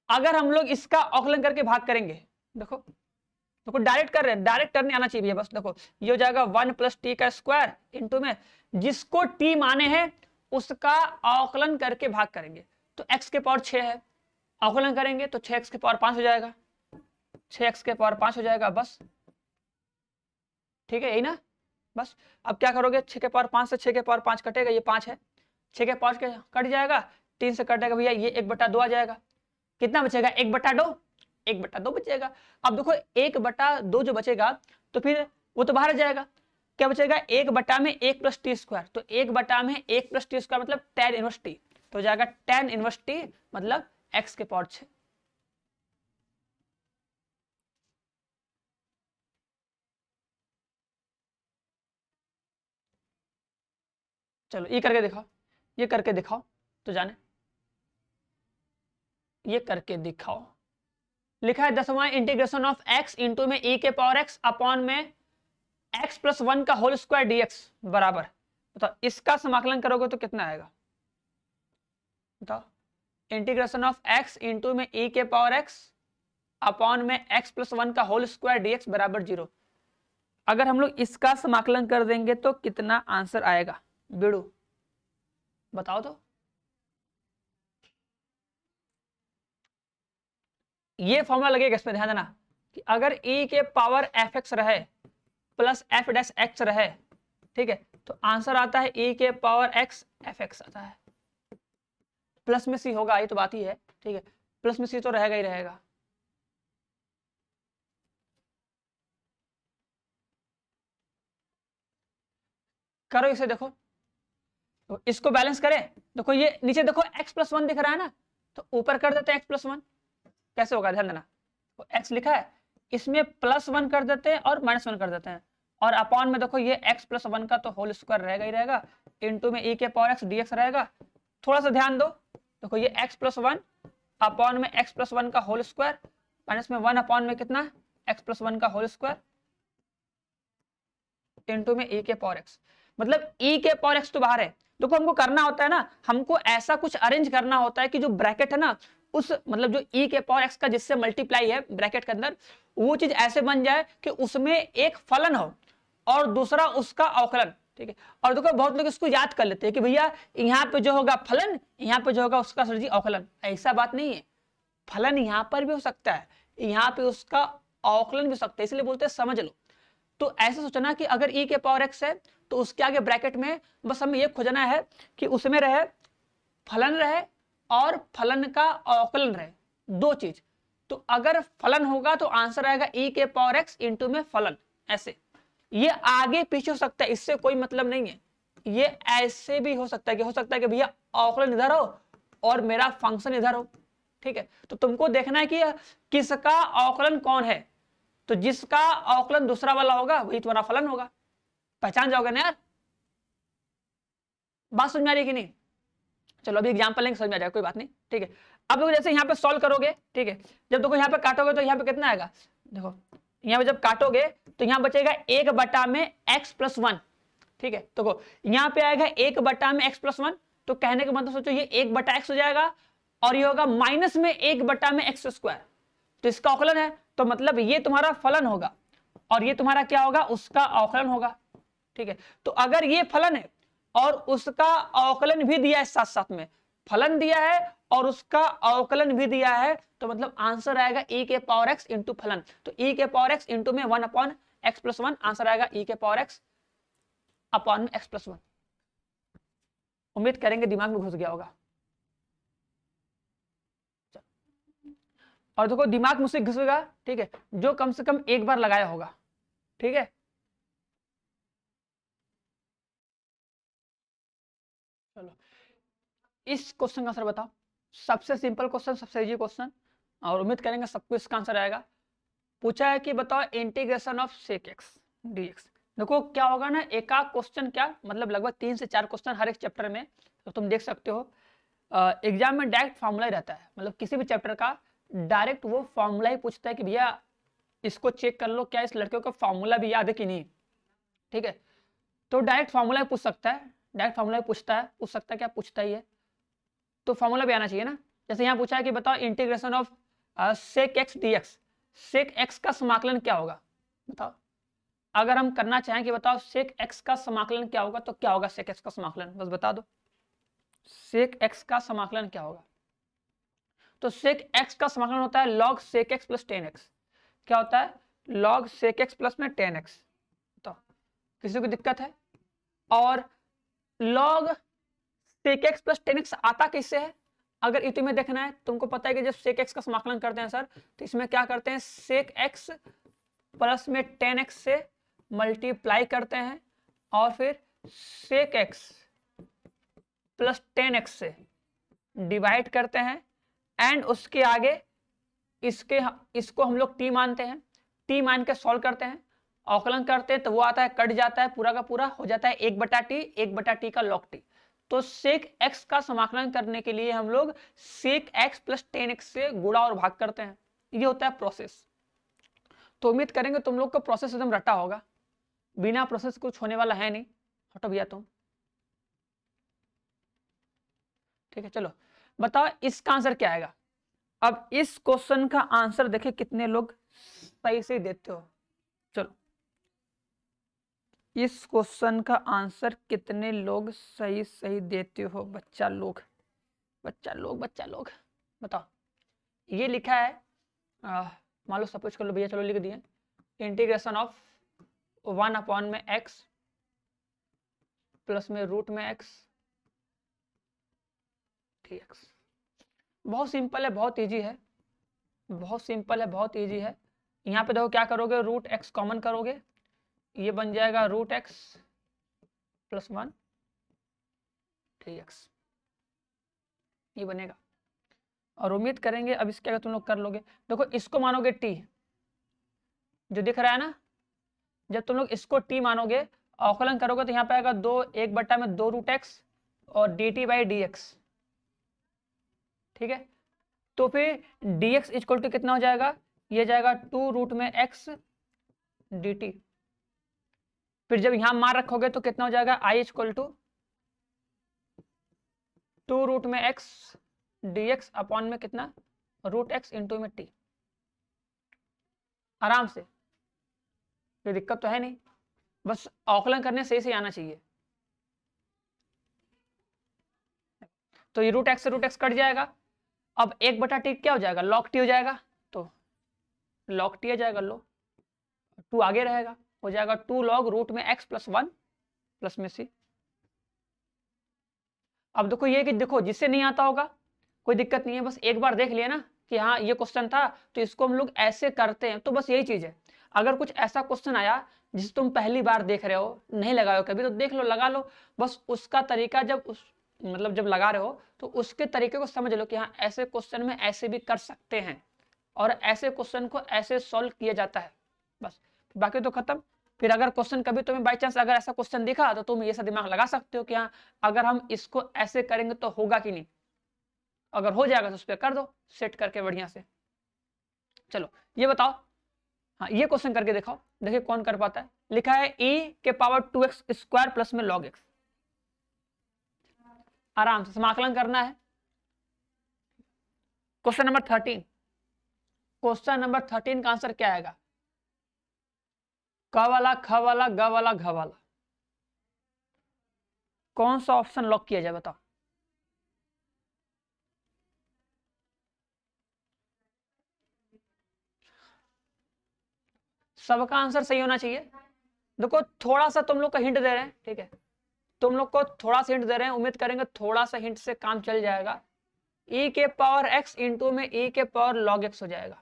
अगर हम लोग इसका अवकलन करके भाग करेंगे, देखो देखो डायरेक्ट कर रहे हैं, डायरेक्ट करने आना चाहिए बस। देखो ये हो जाएगा 1 प्लस टी का स्क्वायर इंटू में जिसको टी माने हैं उसका अवकलन करके भाग करेंगे, तो x के पावर 6 है, अवकलन करेंगे तो 6x के पावर 5 हो जाएगा, 6x के पावर 5 हो जाएगा, बस ठीक है यही ना। बस अब क्या करोगे, 6 के पावर 5 से 6 के पावर 5 कटेगा, ये 5 है, 6 के 5 के कट जाएगा, 3 से कटेगा भैया, ये 1/2 आ जाएगा, कितना बचेगा 1/2, 1/2 बचेगा। अब देखो 1/2 जो बचेगा तो फिर वो तो बाहर आ जाएगा, क्या बचेगा, 1/1 + t²। तो 1/1 + t² मतलब tan इनवर्स t, तो हो जाएगा tan इनवर्स t मतलब x के पावर 6। चलो ये करके दिखाओ, ये करके दिखाओ तो जाने, ये करके दिखाओ। लिखा है 10वां इंटीग्रेशन ऑफ x इंटू में e के पावर x अपॉन में x + 1 का होल स्क्वायर dx बराबर, बताओ इसका समाकलन करोगे तो कितना आएगा, बताओ। इंटीग्रेशन ऑफ x इंटू में e के पावर x अपॉन में x + 1 का होल स्क्वायर dx बराबर 0। अगर हम लोग इसका समाकलन कर देंगे तो कितना आंसर आएगा बिड़ू, बताओ तो। ये फॉर्मूला लगेगा, इसमें ध्यान देना कि अगर e के पावर fx रहे प्लस f डैश x रहे, ठीक है, तो आंसर आता है e के पावर x fx आता है। प्लस में c होगा, ये तो बात ही है, ठीक है, प्लस में c तो रहेगा ही रहेगा। करो इसे, देखो तो इसको बैलेंस करें, देखो ये नीचे देखो x + 1 दिख रहा है ना, तो ऊपर कर देते हैं x + 1, कैसे होगा ध्यान देना, तो x लिखा है, इसमें +1 कर देते हैं और -1 कर देते हैं, और अपॉन में देखो ये x + 1 का तो होल स्क्वायर रहेगा ही रहेगा, इंटू में e के पावर x dx रहेगा। थोड़ा सा ध्यान दो, देखो ये x + 1 अपॉन में x + 1 का होल स्क्वायर माइनस में 1 अपॉन में कितना x + 1 का होल स्क्वायर इंटू में e के पावर x, मतलब e के पावर x तो बाहर है। देखो हमको करना होता है ना, हमको ऐसा कुछ अरेंज करना होता है कि जो ब्रैकेट है ना, उस मतलब जो e के पावर x का जिससे मल्टीप्लाई है ब्रैकेट के अंदर, वो चीज ऐसे बन जाए कि उसमें एक फलन हो और दूसरा उसका अवकलन, ठीक है। और देखो बहुत लोग इसको याद कर लेते हैं कि भैया यहाँ पे जो होगा फलन, यहाँ पे जो होगा उसका सर जी अवकलन, ऐसा बात नहीं है। फलन यहाँ पर भी हो सकता है, यहाँ पे उसका अवकलन भी हो सकता है, इसलिए बोलते हैं समझ लो। तो ऐसा सोचना कि अगर e के पावर x है तो उसके आगे ब्रैकेट में बस हमें ये खोजना है कि उसमें रहे फलन रहे और फलन का अवकलन रहे, दो चीज। तो अगर फलन होगा तो आंसर आएगा e के पावर x इंटू में फलन, ऐसे। ये आगे पीछे हो सकता है, इससे कोई मतलब नहीं है। ये ऐसे भी हो सकता है कि भैया अवकलन इधर हो और मेरा फंक्शन इधर हो, ठीक है। तो तुमको देखना है कि किसका अवकलन कौन है, तो जिसका अवकलन दूसरा वाला होगा वही तुम्हारा फलन होगा, पहचान जाओगे ना यार। बात समझ में आ रही है कि नहीं। चलो अभी एग्जांपल लेंगे, समझ में आ जाएगा, कोई बात नहीं, ठीक है। अब देखो जैसे यहाँ पे सॉल्व करोगे, ठीक है, जब देखो यहाँ पे काटोगे तो यहाँ पे कितना आएगा, देखो यहाँ पे जब काटोगे तो यहाँ बचेगा 1/x + 1, ठीक है। तो यहाँ पे आएगा 1/x + 1, तो कहने का मतलब सोचो ये 1/x हो जाएगा और ये होगा माइनस में 1/x², तो इसका अवकलन है, तो मतलब ये तुम्हारा फलन होगा और ये तुम्हारा क्या होगा, उसका अवकलन होगा, ठीक है। तो अगर ये फलन है और उसका अवकलन भी दिया है, साथ साथ में फलन दिया है और उसका अवकलन भी दिया है, तो मतलब आंसर आएगा e के पावर x इंटू फलन। तो e के पावर x इंटू में 1/x + 1, आंसर आएगा e के पावर x अपॉन में x + 1। उम्मीद करेंगे दिमाग में घुस गया होगा। और देखो दिमाग मुझसे घुसेगा, ठीक है, जो कम से कम एक बार लगाया होगा, ठीक है। चलो इस क्वेश्चन का आंसर बताओ, सबसे सिंपल क्वेश्चन, सबसे इजी क्वेश्चन, और उम्मीद करेंगे सबको इसका आंसर आएगा। पूछा है कि बताओ integration of sec x dx। देखो क्या होगा ना, एक आध क्वेश्चन क्या मतलब लगभग 3 से 4 क्वेश्चन हर एक चैप्टर में, तो तुम देख सकते हो एग्जाम में डायरेक्ट फॉर्मूला ही रहता है, मतलब किसी भी चैप्टर का डायरेक्ट वो फॉर्मूला ही पूछता है कि भैया इसको चेक कर लो क्या इस लड़के को फॉर्मूला भी याद है कि नहीं, ठीक है। तो डायरेक्ट फॉर्मूला पूछ सकता है, डायरेक्ट फॉर्मूला पूछ सकता है, क्या पूछता ही है, तो फॉर्मूला भी आना चाहिए ना। जैसे यहाँ पूछा है कि बताओ integration of sec x dx, sec x का समाकलन क्या होगा, बताओ। अगर हम करना चाहें कि बताओ sec x का समाकलन क्या होगा, तो क्या होगा sec x का समाकलन, बस बता दो sec x का समाकलन क्या होगा। तो sec x का समाकलन होता है log sec x + tan x। क्या होता है, log sec x प्लस में tan x। तो किसी को दिक्कत है। और log sec x + tan x आता किससे है, अगर इतने में देखना है, तुमको पता है कि जब sec x का समाकलन करते हैं सर, तो इसमें क्या करते हैं, sec x प्लस में tan x से मल्टीप्लाई करते हैं और फिर sec x प्लस 10x से डिवाइड करते हैं एंड उसके आगे इसको हम लोग t मानते हैं, t मान के सॉल्व करते हैं, अवकलन करते हैं तो वो आता है, कट जाता है, पूरा का पूरा हो जाता है 1/t का log t। तो sec x का समाकलन करने के लिए हम लोग sec x प्लस 10x से गुणा और भाग करते हैं। ये होता है प्रोसेस। तो उम्मीद करेंगे तुम लोग को प्रोसेस एकदम रटा होगा, बिना प्रोसेस कुछ होने वाला है नहीं। हटो भैया तुम, ठीक है। चलो बताओ इसका आंसर क्या आएगा। अब इस क्वेश्चन का आंसर देखिए कितने लोग सही से देते हो। चलो इस क्वेश्चन का आंसर कितने लोग सही देते हो बच्चा लोग बताओ। ये लिखा है, मान लो सपोज कर लो भैया, चलो लिख दिए, इंटीग्रेशन ऑफ 1 में x प्लस में रूट में x dx। बहुत सिंपल है, बहुत इजी है, बहुत सिंपल है, बहुत इजी है। यहाँ पे देखो क्या करोगे, रूट x कॉमन करोगे, ये बन जाएगा रूट x प्लस 1 dx, ये बनेगा। और उम्मीद करेंगे अब इसके अगर तुम लोग कर लोगे, देखो इसको मानोगे t, जो दिख रहा है ना, जब तुम लोग इसको t मानोगे, अवकलन करोगे तो यहाँ पे आएगा 1/2 रूट x और dt/dx, ठीक है। तो फिर dx इक्वल टू कितना हो जाएगा, ये जाएगा 2 रूट में x dt। फिर जब यहां मान रखोगे तो कितना हो जाएगा, i इक्वल टू 2 रूट में x dx अपॉन में कितना, रूट x इंटू में t। आराम से, कोई दिक्कत तो है नहीं, बस अवकलन करने सही आना चाहिए। तो ये रूट एक्स से रूट एक्स कट जाएगा, अब 1/t क्या हो जाएगा, log t हो जाएगा, तो log t आ जाएगा, लो 2 आगे रहेगा, हो जाएगा 2 log रूट में x प्लस 1 प्लस में c। अब देखो ये कि देखो जिससे नहीं आता होगा कोई दिक्कत नहीं है, बस एक बार देख लिया ना कि हाँ ये क्वेश्चन था तो इसको हम लोग ऐसे करते हैं, तो बस यही चीज है। अगर कुछ ऐसा क्वेश्चन आया जिसे तुम पहली बार देख रहे हो, नहीं लगाए हो कभी, तो देख लो, लगा लो, बस उसका तरीका जब लगा रहे हो तो उसके तरीके को समझ लो कि हाँ ऐसे क्वेश्चन में ऐसे भी कर सकते हैं और ऐसे क्वेश्चन को ऐसे सॉल्व किया जाता है, बस बाकी तो खत्म। फिर अगर क्वेश्चन कभी तुम्हें बाई चांस अगर ऐसा क्वेश्चन दिखा तो तुम ये सा दिमाग लगा सकते हो कि हाँ अगर हम इसको ऐसे करेंगे तो होगा कि नहीं, अगर हो जाएगा तो उस पर कर दो सेट करके बढ़िया से। चलो ये बताओ, हाँ ये क्वेश्चन करके दिखाओ, देखिए कौन कर पाता है। लिखा है e के पावर 2x स्क्वायर प्लस में log x, आराम से समाकलन करना है। क्वेश्चन नंबर 13, क्वेश्चन नंबर 13 का आंसर क्या आएगा, क वाला, ख वाला, ग वाला, घ वाला, कौन सा ऑप्शन लॉक किया जाए बताओ। सबका आंसर सही होना चाहिए। देखो थोड़ा सा तुम लोग को हिंट दे रहे हैं, ठीक है, तुम लोग को थोड़ा सा हिंट दे रहे हैं, उम्मीद करेंगे थोड़ा सा हिंट से काम चल जाएगा। e के पावर x इंटू में e के पावर log x हो जाएगा,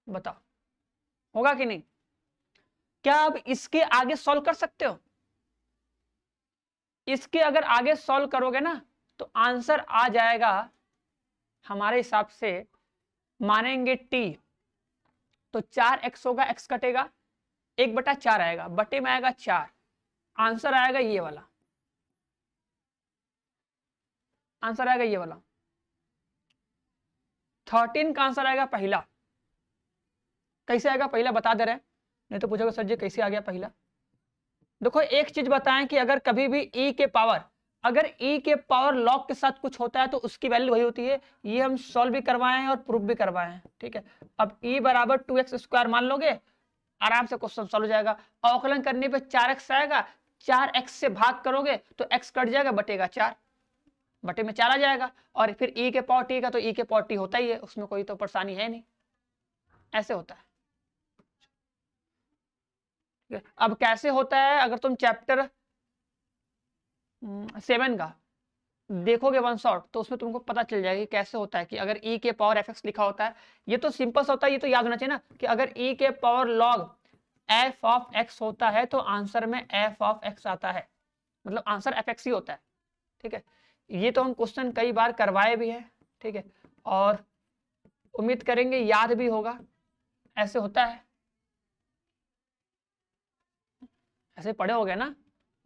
बताओ होगा कि नहीं। क्या आप इसके आगे सॉल्व कर सकते हो, इसके अगर आगे सॉल्व करोगे ना तो आंसर आ जाएगा हमारे हिसाब से, मानेंगे t तो 4x होगा, x कटेगा, 1/4 आएगा, बटे में आएगा 4, आंसर आएगा ये वाला, आंसर आएगा ये वाला। 13 का आंसर आएगा पहला। कैसे आएगा पहला बता दे रहे हैं, नहीं तो पूछोगे सर जी कैसे आ गया पहला। देखो एक चीज बताएं कि अगर कभी भी e के पावर, अगर e के पावर log के साथ कुछ होता है तो उसकी वैल्यू वही होती है। ये हम सॉल्व भी करवाए हैं और प्रूफ भी करवाए हैं, ठीक है। अब e बराबर 2x स्क्वायर मान लोगे, आराम से क्वेश्चन सॉल्व हो जाएगा। अवकलन करने पे 4x आएगा, 4x से भाग करोगे तो x कट जाएगा, बटेगा 4, बटे में 4 आ जाएगा। और फिर e के पावर t का तो e के पावर t होता ही है, उसमें कोई तो परेशानी है नहीं, ऐसे होता है। अब कैसे होता है, अगर तुम चैप्टर 7 का देखोगे वन शॉट तो उसमें तुमको पता चल जाएगा कि कैसे होता है। कि अगर e के पावर fx लिखा होता है, ये तो सिंपल सा होता है, ये तो याद होना चाहिए ना कि अगर e के power log F of x होता है तो आंसर में एफ ऑफ एक्स आता है, मतलब आंसर एफ एक्स ही होता है। ठीक है, ये तो हम क्वेश्चन कई बार करवाए भी है। ठीक है, और उम्मीद करेंगे याद भी होगा, ऐसे होता है, ऐसे पढ़े हो गए ना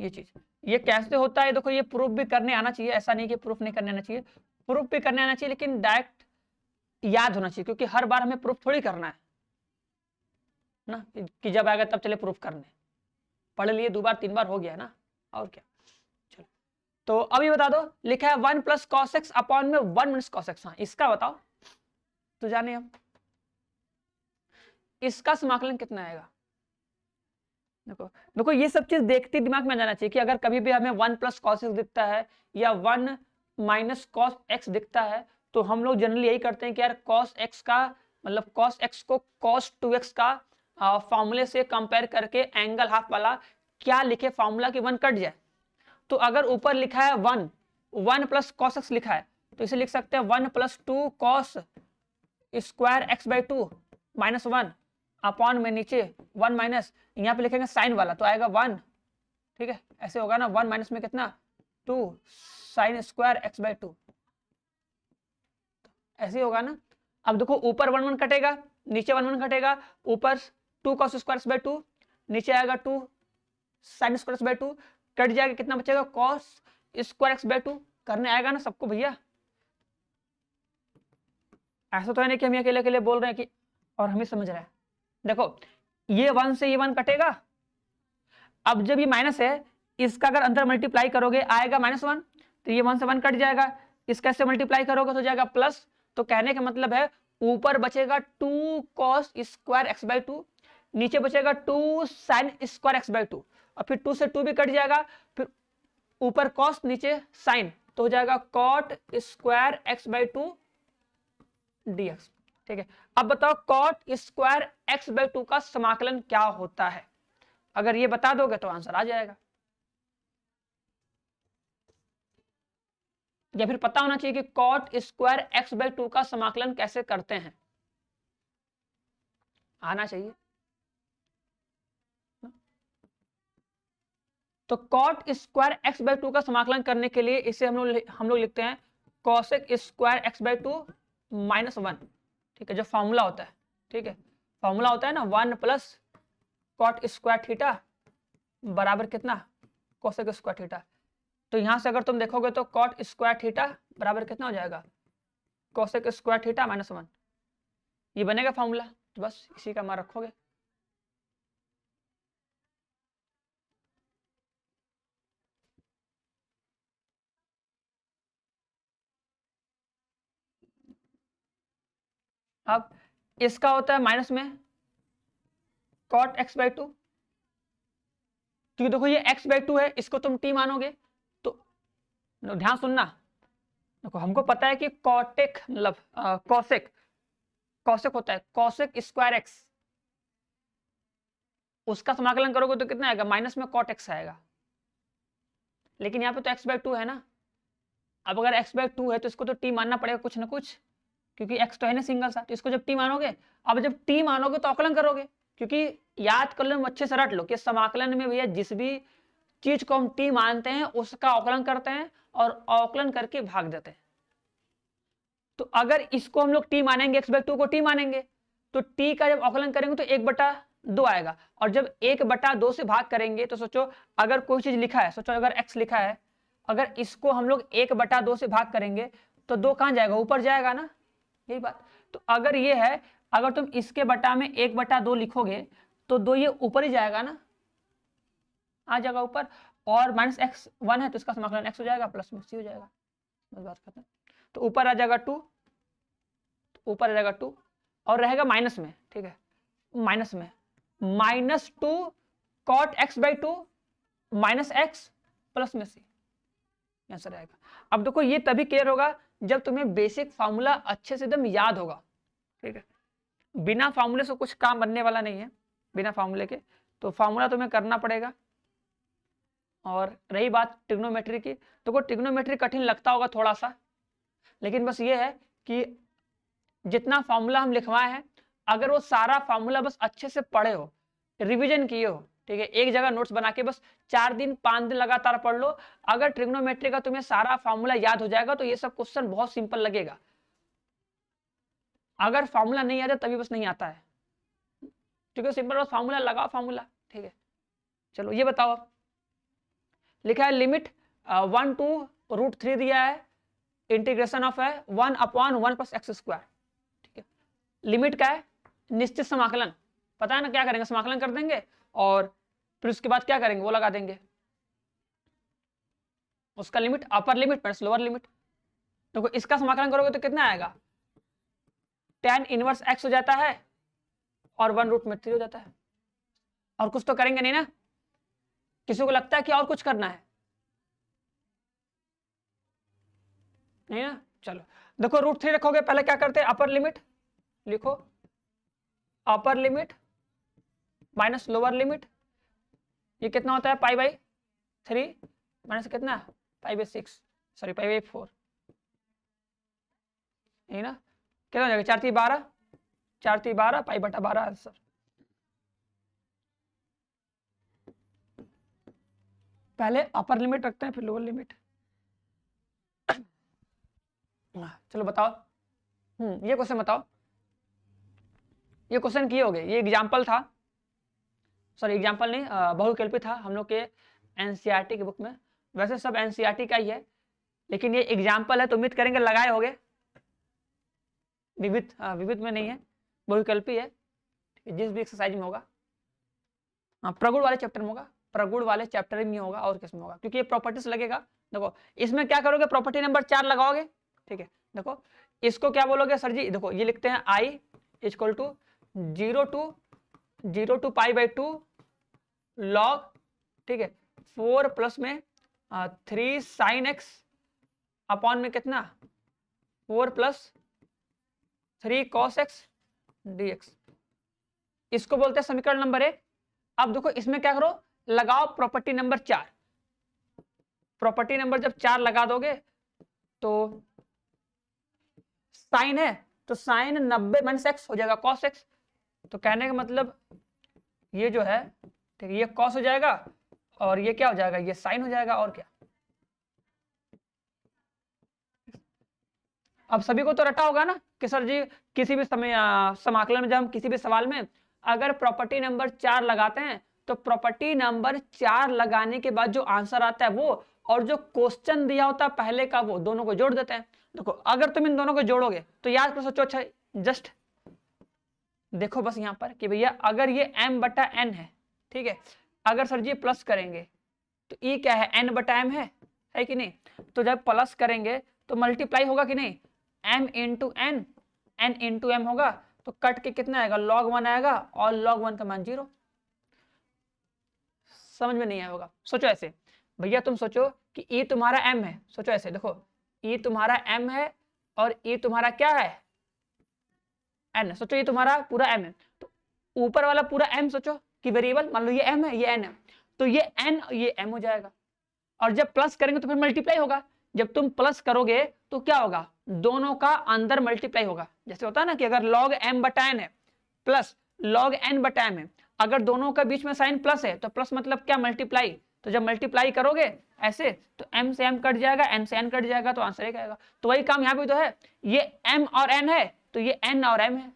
ये चीज। ये कैसे होता है देखो, ये प्रूफ भी करने आना चाहिए, ऐसा नहीं कि प्रूफ नहीं करने आना चाहिए, प्रूफ भी करने आना चाहिए, लेकिन डायरेक्ट याद होना चाहिए, क्योंकि हर बार हमें प्रूफ थोड़ी करना है ना, कि जब आएगा तब चले प्रूफ करने, पढ़ लिए 2 बार 3 बार हो गया ना, और क्या। चलो, तो अभी बता दो, लिखा है 1 प्लस कॉस एक्स अपॉन में 1 माइनस कॉस एक्स। हाँ, इसका बताओ तो जाने हम इसका समाकलन कितना आएगा। देखो देखो, ये सब चीज देखते दिमाग में जाना चाहिए कि अगर कभी भी हमें 1 प्लस कॉस एक्स दिखता है या 1 माइनस कॉस एक्स दिखता है, तो हम लोग जनरली यही करते हैं कि यार कॉस एक्स का मतलब कॉस एक्स को कॉस 2x का फॉर्मूले से कंपेयर करके एंगल हाफ वाला क्या लिखे फॉर्मूला की 1 कट जाए। तो अगर ऊपर लिखा है 1 प्लस कॉस एक्स लिखा है, तो इसे लिख सकते हैं 1 plus 2 cos square x by 2 minus 1 upon में नीचे 1 माइनस, यहाँ पे लिखेंगे साइन वाला तो आएगा 1। ठीक है, ऐसे होगा ना, 1 माइनस में कितना 2 साइन स्क्वायर एक्स बाई 2, ऐसे होगा ना। अब देखो ऊपर 1 1 कटेगा, नीचे 1 1 कटेगा, ऊपर 2 कॉस स्क्वायर एक्स बाई 2, नीचे आएगा 2 sine square x by 2, cut जाएगा, कितना बचेगा कॉस स्क्वायर एक्स बाई 2। करने आएगा ना सबको भैया, ऐसा तो है नहीं कि हम अकेले अकेले बोल रहे हैं कि और हम ही समझ रहे हैं। देखो ये 1 से ये 1 कटेगा, अब जब ये माइनस है इसका अगर अंदर मल्टीप्लाई करोगे आएगा -1, तो ये 1 से 1 कट जाएगा, इसका से मल्टीप्लाई करोगे तो जाएगा प्लस। तो कहने का मतलब है ऊपर बचेगा 2 कॉस स्क्वायर एक्स बाई 2, नीचे बचेगा 2 साइन स्क्वायर एक्स बाई 2, और फिर 2 से 2 भी कट जाएगा, फिर ऊपर कॉस नीचे साइन, तो हो जाएगा cot square x by 2 dx। ठीक है, अब बताओ कॉट स्क्वायर एक्स बाई 2 का समाकलन क्या होता है। अगर ये बता दोगे तो आंसर आ जाएगा, या फिर पता होना चाहिए कि कॉट स्क्वायर एक्स बाई 2 का समाकलन कैसे करते हैं, आना चाहिए। तो कॉट स्क्वायर एक्स बाई 2 का समाकलन करने के लिए इसे हम लोग लिखते हैं cosec square x by 2 minus 1। ठीक है, जो फॉर्मूला होता है, ठीक है, फॉर्मूला होता है ना 1 प्लस कॉट स्क्वायर थीटा बराबर कितना कोसेक स्क्वायर थीटा। तो यहां से अगर तुम देखोगे तो कॉट स्क्वायर थीटा बराबर कितना हो जाएगा कोसेक स्क्वायर थीटा माइनस 1, ये बनेगा फॉर्मूला, तो बस इसी का मान रखोगे। अब इसका होता है माइनस में कॉट एक्स बाई 2, क्योंकि देखो ये एक्स बाई 2 है, इसको तुम टी मानोगे, तो ध्यान सुनना। देखो हमको पता है कि कॉटेक मतलब कॉसेक कॉसेक होता है कॉसेक स्क्वायर एक्स, उसका समाकलन करोगे तो कितना आएगा माइनस में कॉट एक्स आएगा, लेकिन यहाँ पे तो एक्स बाई 2 है ना। अब अगर एक्स बाई 2 है तो इसको तो टी मानना पड़ेगा कुछ ना कुछ, क्योंकि एक्स तो है ना सिंगल सा, तो इसको जब टी मानोगे, अब जब टी मानोगे तो अवकलन करोगे, क्योंकि याद कर लो अच्छे से रट लो कि समाकलन में भैया जिस भी चीज को हम टी मानते हैं उसका अवकलन करते हैं और अवकलन करके भाग देते हैं। तो अगर इसको हम लोग टी मानेंगे, एक्स बाई 2 को टी मानेंगे, तो टी का जब अवकलन करेंगे तो 1/2 आएगा, और जब 1/2 से भाग करेंगे तो सोचो अगर कोई चीज लिखा है, सोचो अगर एक्स लिखा है, अगर इसको हम लोग 1/2 से भाग करेंगे तो 2 कहां जाएगा, ऊपर जाएगा ना, यही बात। तो अगर ये है, अगर तुम इसके बटा में 1/2 लिखोगे तो 2 ये ऊपर ही जाएगा ना, आ जाएगा ऊपर, और माइनस एक्स 1 है तो इसका समाकलन एक्स हो जाएगा, प्लस में सी हो जाएगा, बस बात खत्म। तो ऊपर आ जाएगा 2, ऊपर आ जाएगा 2 और रहेगा माइनस में, ठीक है, माइनस में -2 cot x by 2 minus x plus में सी, आंसर आएगा। अब देखो ये तभी क्लियर होगा जब तुम्हें बेसिक फार्मूला अच्छे से एकदम याद होगा, ठीक है, बिना फार्मूले से कुछ काम बनने वाला नहीं है, बिना फार्मूले के, तो फार्मूला तुम्हें करना पड़ेगा। और रही बात ट्रिग्नोमेट्री की, तो ट्रिग्नोमेट्री कठिन लगता होगा थोड़ा सा, लेकिन बस ये है कि जितना फार्मूला हम लिखवाए हैं, अगर वो सारा फार्मूला बस अच्छे से पढ़े हो, रिवीजन किए हो, ठीक है, एक जगह नोट्स बना के बस 4 दिन 5 दिन लगातार पढ़ लो। अगर ट्रिग्नोमेट्री का तुम्हें सारा फॉर्मूला याद हो जाएगा तो ये सब क्वेश्चन बहुत सिंपल लगेगा। अगर फॉर्मूला नहीं आता तभी बस नहीं आता है, ठीक है, सिंपल बस फॉर्मूला लगाओ, फॉर्मूला, ठीक है। चलो ये बताओ, लिखा है लिमिट 1 to √3 दिया है, इंटीग्रेशन ऑफ है 1/1 + x², ठीक है। लिमिट क्या है? निश्चित समाकलन, पता है ना क्या करेंगे, समाकलन कर देंगे और फिर उसके बाद क्या करेंगे वो लगा देंगे, उसका limit upper limit plus lower limit. देखो इसका समाकलन करोगे तो कितना आएगा, tan इनवर्स x हो जाता है और 1√3 हो जाता है। और कुछ तो करेंगे नहीं ना, किसी को लगता है कि और कुछ करना है? नहीं ना, चलो देखो √3 रखोगे, पहले क्या करते हैं, अपर लिमिट लिखो, upper limit minus lower limit, ये कितना होता है π/3 माइनस कितना π/6, सॉरी π/4, यही ना, कितना हो जाएगा 4 × 12, 4 × 12 π/12 आंसर। पहले अपर लिमिट रखते हैं फिर लोअर लिमिट। चलो बताओ, ये क्वेश्चन बताओ, ये क्वेश्चन किए होगे, ये एग्जाम्पल था, सॉरी एग्जाम्पल नहीं, बहुविकल्पी था हम लोग के एनसीईआरटी की बुक में। वैसे सब एनसीईआरटी का ही है, लेकिन ये एग्जाम्पल है तो उम्मीद करेंगे लगाए होगे। विविध, विविध में नहीं है, बहुविकल्पी है, जिस भी एक्सरसाइज में होगा, प्रगुण वाले चैप्टर में होगा, प्रगुण वाले चैप्टर में होगा, और किस में होगा, क्योंकि ये प्रॉपर्टीज लगेगा। देखो इसमें क्या करोगे, प्रॉपर्टी नंबर 4 लगाओगे, ठीक है। देखो इसको क्या बोलोगे सर जी, देखो ये लिखते हैं I = 0 to π/2 log, ठीक है, 4 प्लस में 3 sin x अपॉन में कितना 4 + 3 cos x dx, इसको बोलते हैं समीकरण नंबर 1। अब देखो इसमें क्या करो, लगाओ प्रॉपर्टी नंबर 4। प्रॉपर्टी नंबर जब 4 लगा दोगे तो साइन है तो साइन 90 - x हो जाएगा cos x, तो कहने का मतलब ये जो है, ठीक है, ये cos हो जाएगा और ये क्या हो जाएगा, ये साइन हो जाएगा, और क्या। अब सभी को तो रटा होगा ना कि सर जी किसी भी समय समाकलन में, जब हम किसी भी सवाल में अगर प्रॉपर्टी नंबर 4 लगाते हैं तो प्रॉपर्टी नंबर 4 लगाने के बाद जो आंसर आता है वो, और जो क्वेश्चन दिया होता है पहले का, वो दोनों को जोड़ देते हैं। देखो अगर तुम इन दोनों को जोड़ोगे तो याद कर सोचो, अच्छा जस्ट देखो बस यहाँ पर कि भैया अगर ये m/n है, ठीक है, अगर सर जी प्लस करेंगे तो ये क्या है, n/m है कि नहीं, तो जब प्लस करेंगे तो मल्टीप्लाई होगा कि नहीं, m × n, n × m होगा, तो कट के कितना आएगा, log 1 आएगा, और log 1 का मान 0। समझ में नहीं आया होगा, सोचो ऐसे, भैया तुम सोचो कि e तुम्हारा m है, सोचो ऐसे, देखो e तुम्हारा m है और e तुम्हारा क्या है, n, सोचो ये तुम्हारा पूरा m है, तो ऊपर वाला पूरा m सोचो कि वेरिएबल, मान लो ये m है, ये n है, तो ये n ये m हो जाएगा, और जब प्लस करेंगे तो फिर मल्टीप्लाई होगा। जब तुम प्लस करोगे तो क्या होगा, दोनों का अंदर मल्टीप्लाई होगा। जैसे होता है ना कि अगर log m/n है प्लस log n/m है, अगर दोनों का बीच में साइन प्लस है तो प्लस मतलब क्या, मल्टीप्लाई, तो जब मल्टीप्लाई करोगे ऐसे तो m से m कट जाएगा, n से n कट जाएगा, तो आंसर एक आएगा। तो वही काम यहाँ पे तो है, ये m और n है तो ये n और m है,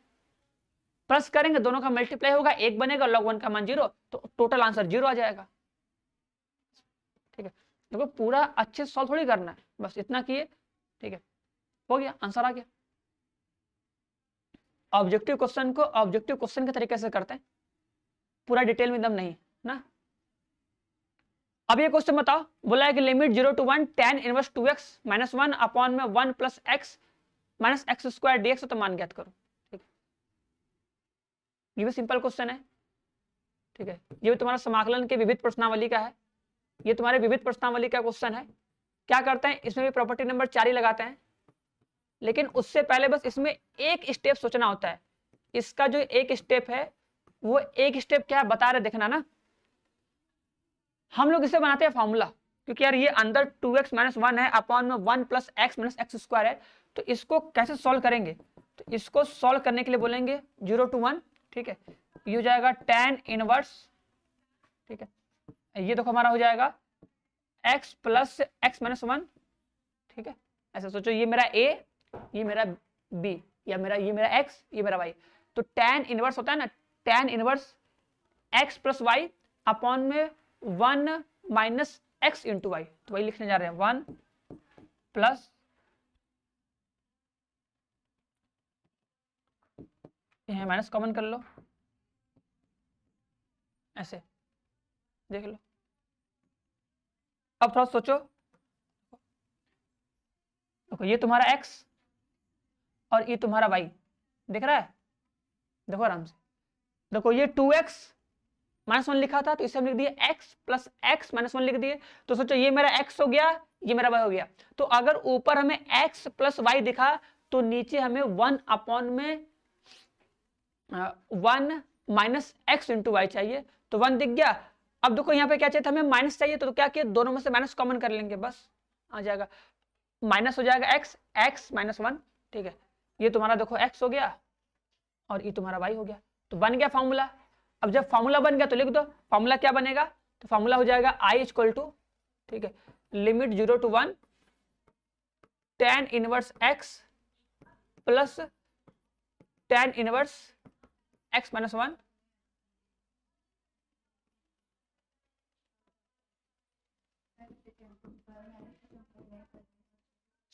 प्लस करेंगे दोनों का मल्टीप्लाई होगा, एक बनेगा, log 1 का मान 0, तो टोटल आंसर 0 आ जाएगा। ठीक है, देखो पूरा अच्छे से सॉल्व थोड़ी करना है, बस इतना किए, ठीक है, हो गया, आंसर आ गया। ऑब्जेक्टिव क्वेश्चन को ऑब्जेक्टिव क्वेश्चन के तरीके से करते हैं, पूरा डिटेल में एकदम नहीं ना। अब ये क्वेश्चन बताओ, बोला है कि limit 0 to 1 tan inverse 2x - 1 upon में 1 + x - x² dx, तो मान ज्ञात करो। ठीक है, ये भी सिंपल क्वेश्चन है, ठीक है, ये भी तुम्हारा समाकलन के विविध प्रश्नावली का है, ये तुम्हारे विविध प्रश्नावली का क्वेश्चन है। क्या करते हैं, इसमें भी प्रॉपर्टी नंबर 4 ही लगाते हैं, लेकिन उससे पहले बस इसमें एक स्टेप सोचना होता है। इसका जो एक स्टेप है वो एक स्टेप क्या है बता रहे, देखना ना। हम लोग इसे बनाते हैं फॉर्मूला, क्योंकि यार ये अंदर 2x - 1 है अपॉन में 1 + x - x² है, तो इसको कैसे सॉल्व करेंगे, तो इसको सॉल्व करने के लिए बोलेंगे 0 to 1, ठीक है, ये हो जाएगा tan इनवर्स, ठीक है, ये देखो हमारा हो जाएगा x प्लस एक्स माइनस 1, ठीक है। ऐसा सोचो, ये मेरा a, ये मेरा b, या ये मेरा x, ये मेरा y। तो tan इनवर्स होता है ना, tan inverse x plus y upon में 1 माइनस एक्स इंटू वाई, तो वही लिखने जा रहे हैं 1 प्लस, यहां माइनस कॉमन कर लो, ऐसे देख लो। अब थोड़ा सोचो, देखो ये तुम्हारा x और ये तुम्हारा y, दिख रहा है, देखो आराम से, देखो ये 2x माइनस 1 लिखा था, तो इसे हम लिख दिए x प्लस एक्स माइनस 1 लिख दिए। तो सोचो ये मेरा x हो गया, ये मेरा y हो गया। तो अगर ऊपर हमें x प्लस वाई दिखा, तो नीचे हमें 1 अपॉन में 1 माइनस एक्स इंटू वाई चाहिए, तो 1 दिख गया। अब देखो यहाँ पे क्या चाहिए था, हमें माइनस चाहिए, तो क्या किया, दोनों में से माइनस कॉमन कर लेंगे, बस आ जाएगा, माइनस हो जाएगा x माइनस 1, ठीक है। ये तुम्हारा देखो x हो गया और ये तुम्हारा y हो गया, तो बन गया फॉर्मूला। अब जब फॉर्मूला बन गया तो लिख दो, फॉर्मूला क्या बनेगा, तो फॉर्मूला हो जाएगा i इक्वल टू, ठीक है, limit 0 to 1 tan inverse x plus tan inverse x minus 1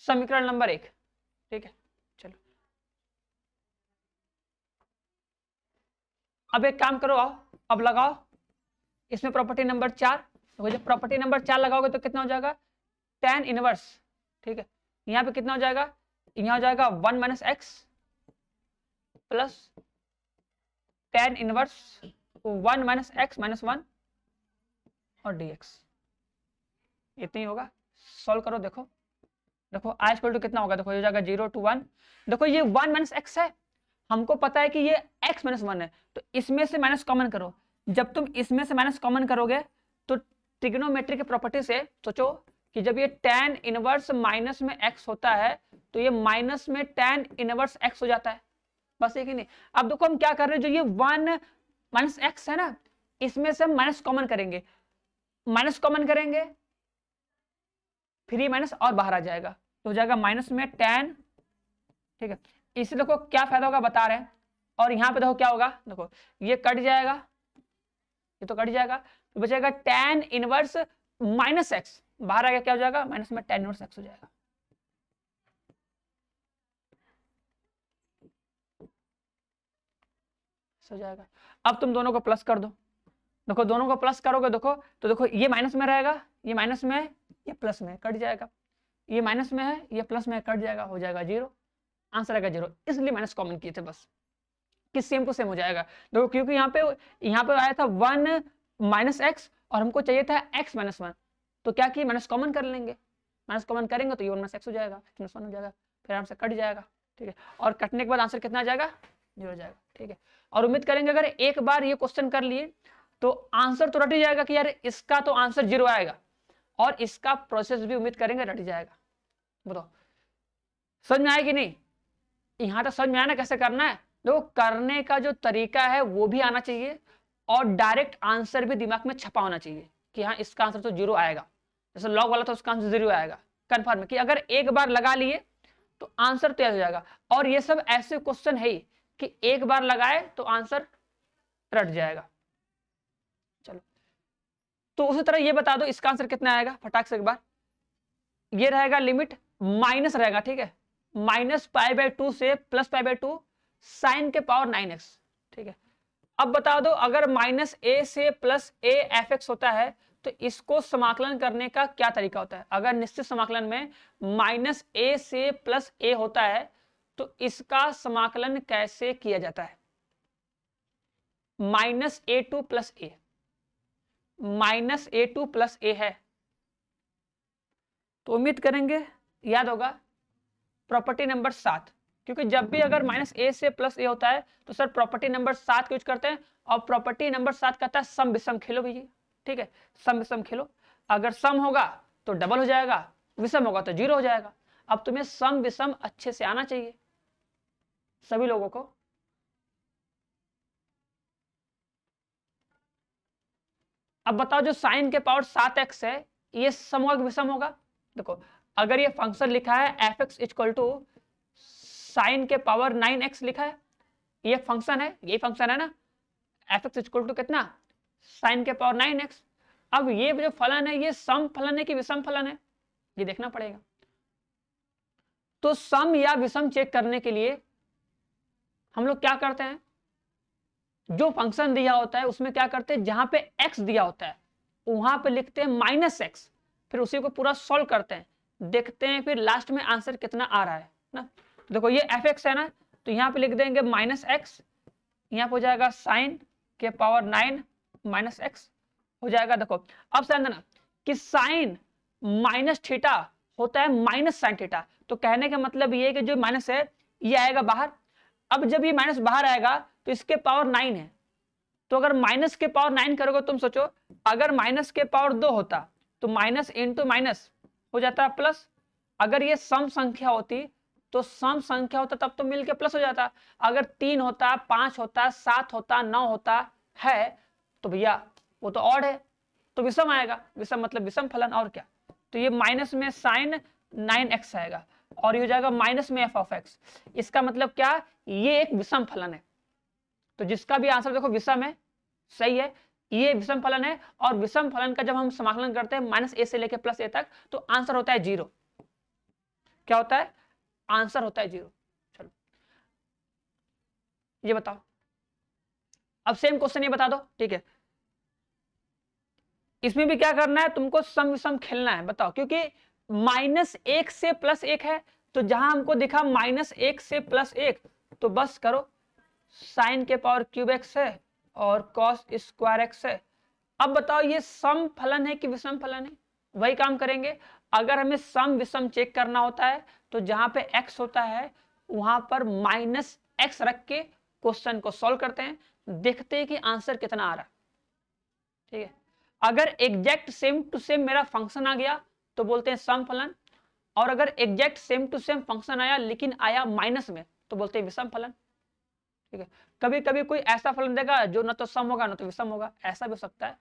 समीकरण नंबर 1, ठीक है। चलो अब एक काम करो, आओ अब लगाओ इसमें प्रॉपर्टी नंबर 4, तो जब प्रॉपर्टी नंबर 4 लगाओगे तो कितना हो जाएगा, tan इनवर्स, ठीक है, यहाँ पे कितना हो जाएगा, यहाँ हो जाएगा 1 minus x plus tan inverse 1 minus x minus 1 और dx, इतना ही होगा। सॉल्व करो, देखो देखो i इक्वल टू कितना होगा, देखो ये हो जाएगा 0 to 1, देखो ये 1 माइनस एक्स है, हमको पता है कि ये x माइनस 1 है, तो इसमें से माइनस कॉमन करो। जब तुम इसमें से माइनस कॉमन करोगे तो ट्रिग्नोमेट्री की प्रॉपर्टी से सोचो कि जब ये tan इनवर्स माइनस में x होता है, तो ये माइनस में tan इनवर्स x हो जाता है, बस एक ही नहीं। अब देखो हम क्या कर रहे हैं, जो ये 1 माइनस एक्स है ना, इसमें से हम माइनस कॉमन करेंगे, माइनस कॉमन करेंगे, फिर ये माइनस और बाहर आ जाएगा, तो हो जाएगा माइनस में tan, ठीक है। इससे देखो क्या फायदा होगा बता रहे हैं, और यहाँ पे देखो क्या होगा, देखो ये कट जाएगा, ये तो कट जाएगा, तो बचेगा tan इनवर्स माइनस एक्स, बाहर आ गया, क्या हो जाएगा, माइनस में tan इनवर्स एक्स हो जाएगा। हो जाएगा। अब तुम दोनों को प्लस कर दो, देखो दोनों को प्लस करोगे, देखो तो देखो ये माइनस में रहेगा, ये माइनस में है, ये प्लस में कट जाएगा, ये माइनस में है, ये प्लस में कट जाएगा, हो जाएगा 0, आंसर आएगा 0, इसलिए माइनस कॉमन किए थे बस, कि सेम टू सेम हो जाएगा। देखो क्योंकि यहाँ पे आया था 1 माइनस एक्स और हमको चाहिए था x माइनस 1, तो क्या किए, माइनस कॉमन कर लेंगे, माइनस कॉमन करेंगे तो ये 1 माइनस एक्स हो जाएगा, x माइनस 1 हो जाएगा, फिर आराम से कट जाएगा, ठीक है। और कटने के बाद आंसर कितना आ जाएगा, 0 हो जाएगा, ठीक है। और उम्मीद करेंगे अगर एक बार ये क्वेश्चन कर लिए तो आंसर तो रट ही जाएगा कि यार इसका तो आंसर 0 आएगा, और इसका प्रोसेस भी उम्मीद करेंगे रट ही जाएगा। बताओ समझ में आया कि नहीं, यहां तक समझ में आया ना कैसे करना है। देखो करने का जो तरीका है वो भी आना चाहिए, और डायरेक्ट आंसर भी दिमाग में छपा होना चाहिए कि हाँ इसका आंसर तो 0 आएगा, जैसे लॉग वाला था उसका आंसर 0 आएगा, कंफर्म है कि अगर एक बार लगा लिए तो आंसर तैयार हो जाएगा। और ये सब ऐसे क्वेश्चन है कि एक बार लगाए तो आंसर रट जाएगा। चलो तो उसी तरह ये बता दो इसका आंसर कितना आएगा, फटाक से एक बार, ये रहेगा लिमिट माइनस रहेगा, ठीक है, माइनस π/2 से प्लस π/2 साइन के पावर 9x, ठीक है। अब बता दो अगर माइनस a से प्लस a fx होता है तो इसको समाकलन करने का क्या तरीका होता है। अगर निश्चित समाकलन में माइनस a से प्लस a होता है तो इसका समाकलन कैसे किया जाता है, minus a2 plus a, minus a2 plus a है, तो उम्मीद करेंगे याद होगा प्रॉपर्टी नंबर 7, क्योंकि जब भी अगर माइनस a से प्लस a होता है तो सर प्रॉपर्टी नंबर 7 यूज करते हैं, और प्रॉपर्टी नंबर 7 कहता है सम विषम खेलो भैया, ठीक है, सम विषम खेलो, अगर सम होगा तो डबल हो जाएगा, विषम होगा तो 0 हो जाएगा। अब तुम्हें सम विषम अच्छे से आना चाहिए सभी लोगों को। अब बताओ जो साइन के पावर 7x है ये सम होगा कि विषम होगा? देखो अगर ये फंक्शन लिखा है F X equal to sine के पावर 9x लिखा है, ये फंक्शन है, यही फंक्शन है ना, एफ एक्स इक्वल टू कितना, साइन के पावर 9x। अब ये जो फलन है ये सम फलन है कि विषम फलन है, ये देखना पड़ेगा। तो सम या विषम चेक करने के लिए हम लोग क्या करते हैं, जो फंक्शन दिया होता है उसमें क्या करते हैं, जहां पे x दिया होता है वहां पे लिखते हैं -x, फिर उसी को पूरा सॉल्व करते हैं, देखते हैं फिर लास्ट में आंसर कितना आ रहा है ना। देखो ये एफ एक्स है ना, तो यहाँ पे लिख देंगे -x, यहाँ पे हो जाएगा साइन के पावर 9 -x हो जाएगा। देखो अब ध्यान देना कि साइन माइनस थीटा होता है माइनस साइन थीटा, तो कहने का मतलब ये है कि जो माइनस है ये आएगा बाहर। अब जब ये माइनस बाहर आएगा तो इसके पावर 9 है, तो अगर माइनस के पावर 9 करोगे, तुम सोचो अगर माइनस के पावर 2 होता तो माइनस इंटू माइनस हो जाता प्लस, अगर ये सम संख्या होती तो सम संख्या होता तब तो मिलके प्लस हो जाता, अगर 3 होता 5 होता 7 होता 9 होता है तो भैया वो तो ऑड है, तो विषम आएगा, विषम मतलब विषम फलन और क्या। तो ये माइनस में साइन 9x आएगा और ये हो जाएगा माइनस में एफ ऑफ एक्स, इसका मतलब क्या, ये एक विषम फलन है। तो जिसका भी आंसर देखो विषम है, सही है, ये विषम फलन है। और विषम फलन का जब हम समाकलन करते हैं -a से लेकर +a तक तो आंसर होता है 0। क्या होता है, आंसर होता है 0। चलो ये बताओ, अब सेम क्वेश्चन ये बता दो, ठीक है। इसमें भी क्या करना है, तुमको सम विषम खेलना है, बताओ, क्योंकि -1 से +1 है, तो जहां हमको दिखा -1 से +1 तो बस करो साइन के पावर क्यूब x है और कॉस स्क्वायर x है। अब बताओ ये सम फलन है कि विषम फलन है, वही काम करेंगे। अगर हमें सम विषम चेक करना होता है तो जहां पे x होता है वहां पर -x रख के क्वेश्चन को सॉल्व करते हैं, देखते हैं कि आंसर कितना आ रहा है, ठीक है। अगर एग्जैक्ट सेम टू सेम मेरा फंक्शन आ गया तो बोलते हैं सम फलन, और अगर exact same to same function आया लेकिन आया माइनस में तो बोलते हैं विषम फलन, ठीक है। कभी कभी कोई ऐसा फलन देगा जो न तो सम होगा न तो विषम होगा, ऐसा भी हो सकता है,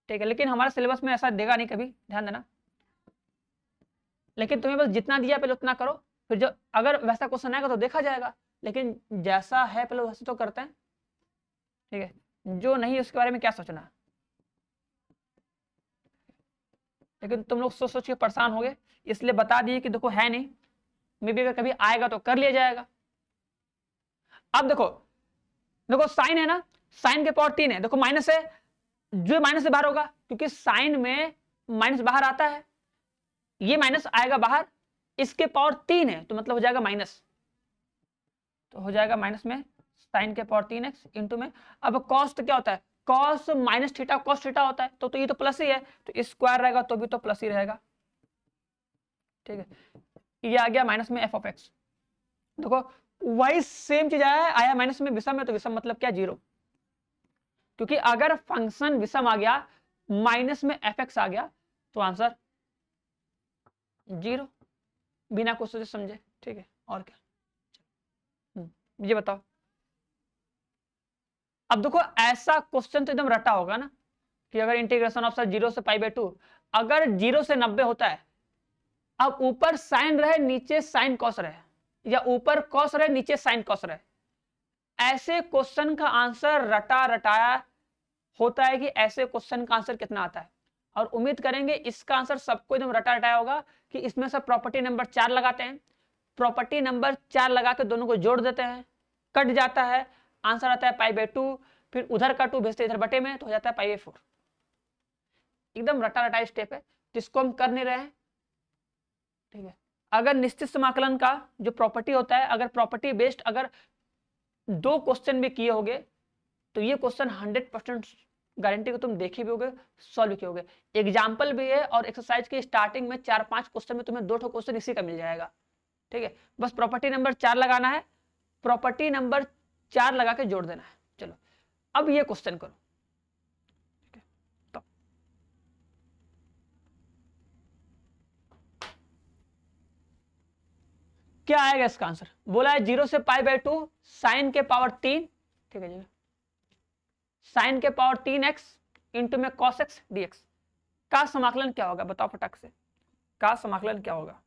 ठीक है, लेकिन हमारे सिलेबस में ऐसा देगा नहीं कभी, ध्यान देना। लेकिन तुम्हें बस जितना दिया पहले उतना करो, फिर जो अगर वैसा क्वेश्चन आएगा तो देखा जाएगा, लेकिन जैसा है पहले वैसे तो करते हैं, ठीक है। जो नहीं उसके बारे में क्या सोचना, लेकिन तुम लोग सोच सोच के परेशान हो गए, इसलिए बता दिए कि देखो है नहीं, मे बी अगर कभी आएगा तो कर लिया जाएगा। अब देखो देखो साइन है ना, साइन के पावर 3 है, देखो माइनस है, जो माइनस से बाहर होगा क्योंकि साइन में माइनस बाहर आता है, ये माइनस आएगा बाहर, इसके पावर 3 है तो मतलब हो जाएगा माइनस, तो हो जाएगा माइनस में साइन के पावर 3x इंटू में। अब कॉस्ट क्या होता है, cos minus theta cos theta होता है, तो ये तो प्लस ही है, तो स्क्वायर रहेगा तो भी तो प्लस ही रहेगा, ठीक है। ये आ गया माइनस में एफ ऑफ एक्स। देखो वही सेम चीज आया माइनस में विषम है, तो विषम मतलब क्या, 0, क्योंकि अगर फंक्शन विषम आ गया माइनस में एफ एक्स आ गया तो आंसर 0, बिना कुछ सोचे समझे, ठीक है। और क्या, ये बताओ। अब देखो ऐसा क्वेश्चन तो एकदम रटा होगा ना कि अगर इंटीग्रेशन ऑफ 0 से π/2, अगर 0 से 90 होता है, अब ऊपर साइन रहे नीचे साइन कॉस रहे, या ऊपर कॉस रहे नीचे साइन कॉस रहे, ऐसे क्वेश्चन का आंसर रटा रटाया होता है कि ऐसे क्वेश्चन का आंसर कितना आता है। और उम्मीद करेंगे इसका आंसर सबको एकदम रटा रटाया होगा कि इसमें से प्रॉपर्टी नंबर 4 लगाते हैं, प्रॉपर्टी नंबर 4 लगा के दोनों को जोड़ देते हैं, कट जाता है, आंसर आता है π/2, फिर उधर का 2 भेजते इधर बटे में तो हो जाता है π/4। एकदम रटा रटाया स्टेप है जिसको हम कर नहीं रहे हैं, ठीक है। अगर निश्चित समाकलन का जो प्रॉपर्टी होता है, अगर प्रॉपर्टी बेस्ड अगर 2 क्वेश्चन भी किए होगे तो ये क्वेश्चन 100% गारंटी को तुम देखे भी होगे, सॉल्व किए होगे। एग्जाम्पल भी है और एक्सरसाइज के स्टार्टिंग में 4-5 क्वेश्चन में तुम्हें 2 क्वेश्चन इसी का मिल जाएगा, ठीक है। बस प्रॉपर्टी नंबर 4 लगाना है, प्रॉपर्टी नंबर 4 लगा के जोड़ देना है। चलो अब ये क्वेश्चन करो, ठीक है। तो क्या आएगा इसका आंसर, बोला है 0 से π/2 साइन के पावर 3, ठीक है जी, साइन के पावर 3x इंटू में cos x dx का समाकलन क्या होगा, बताओ फटाक से, का समाकलन क्या होगा।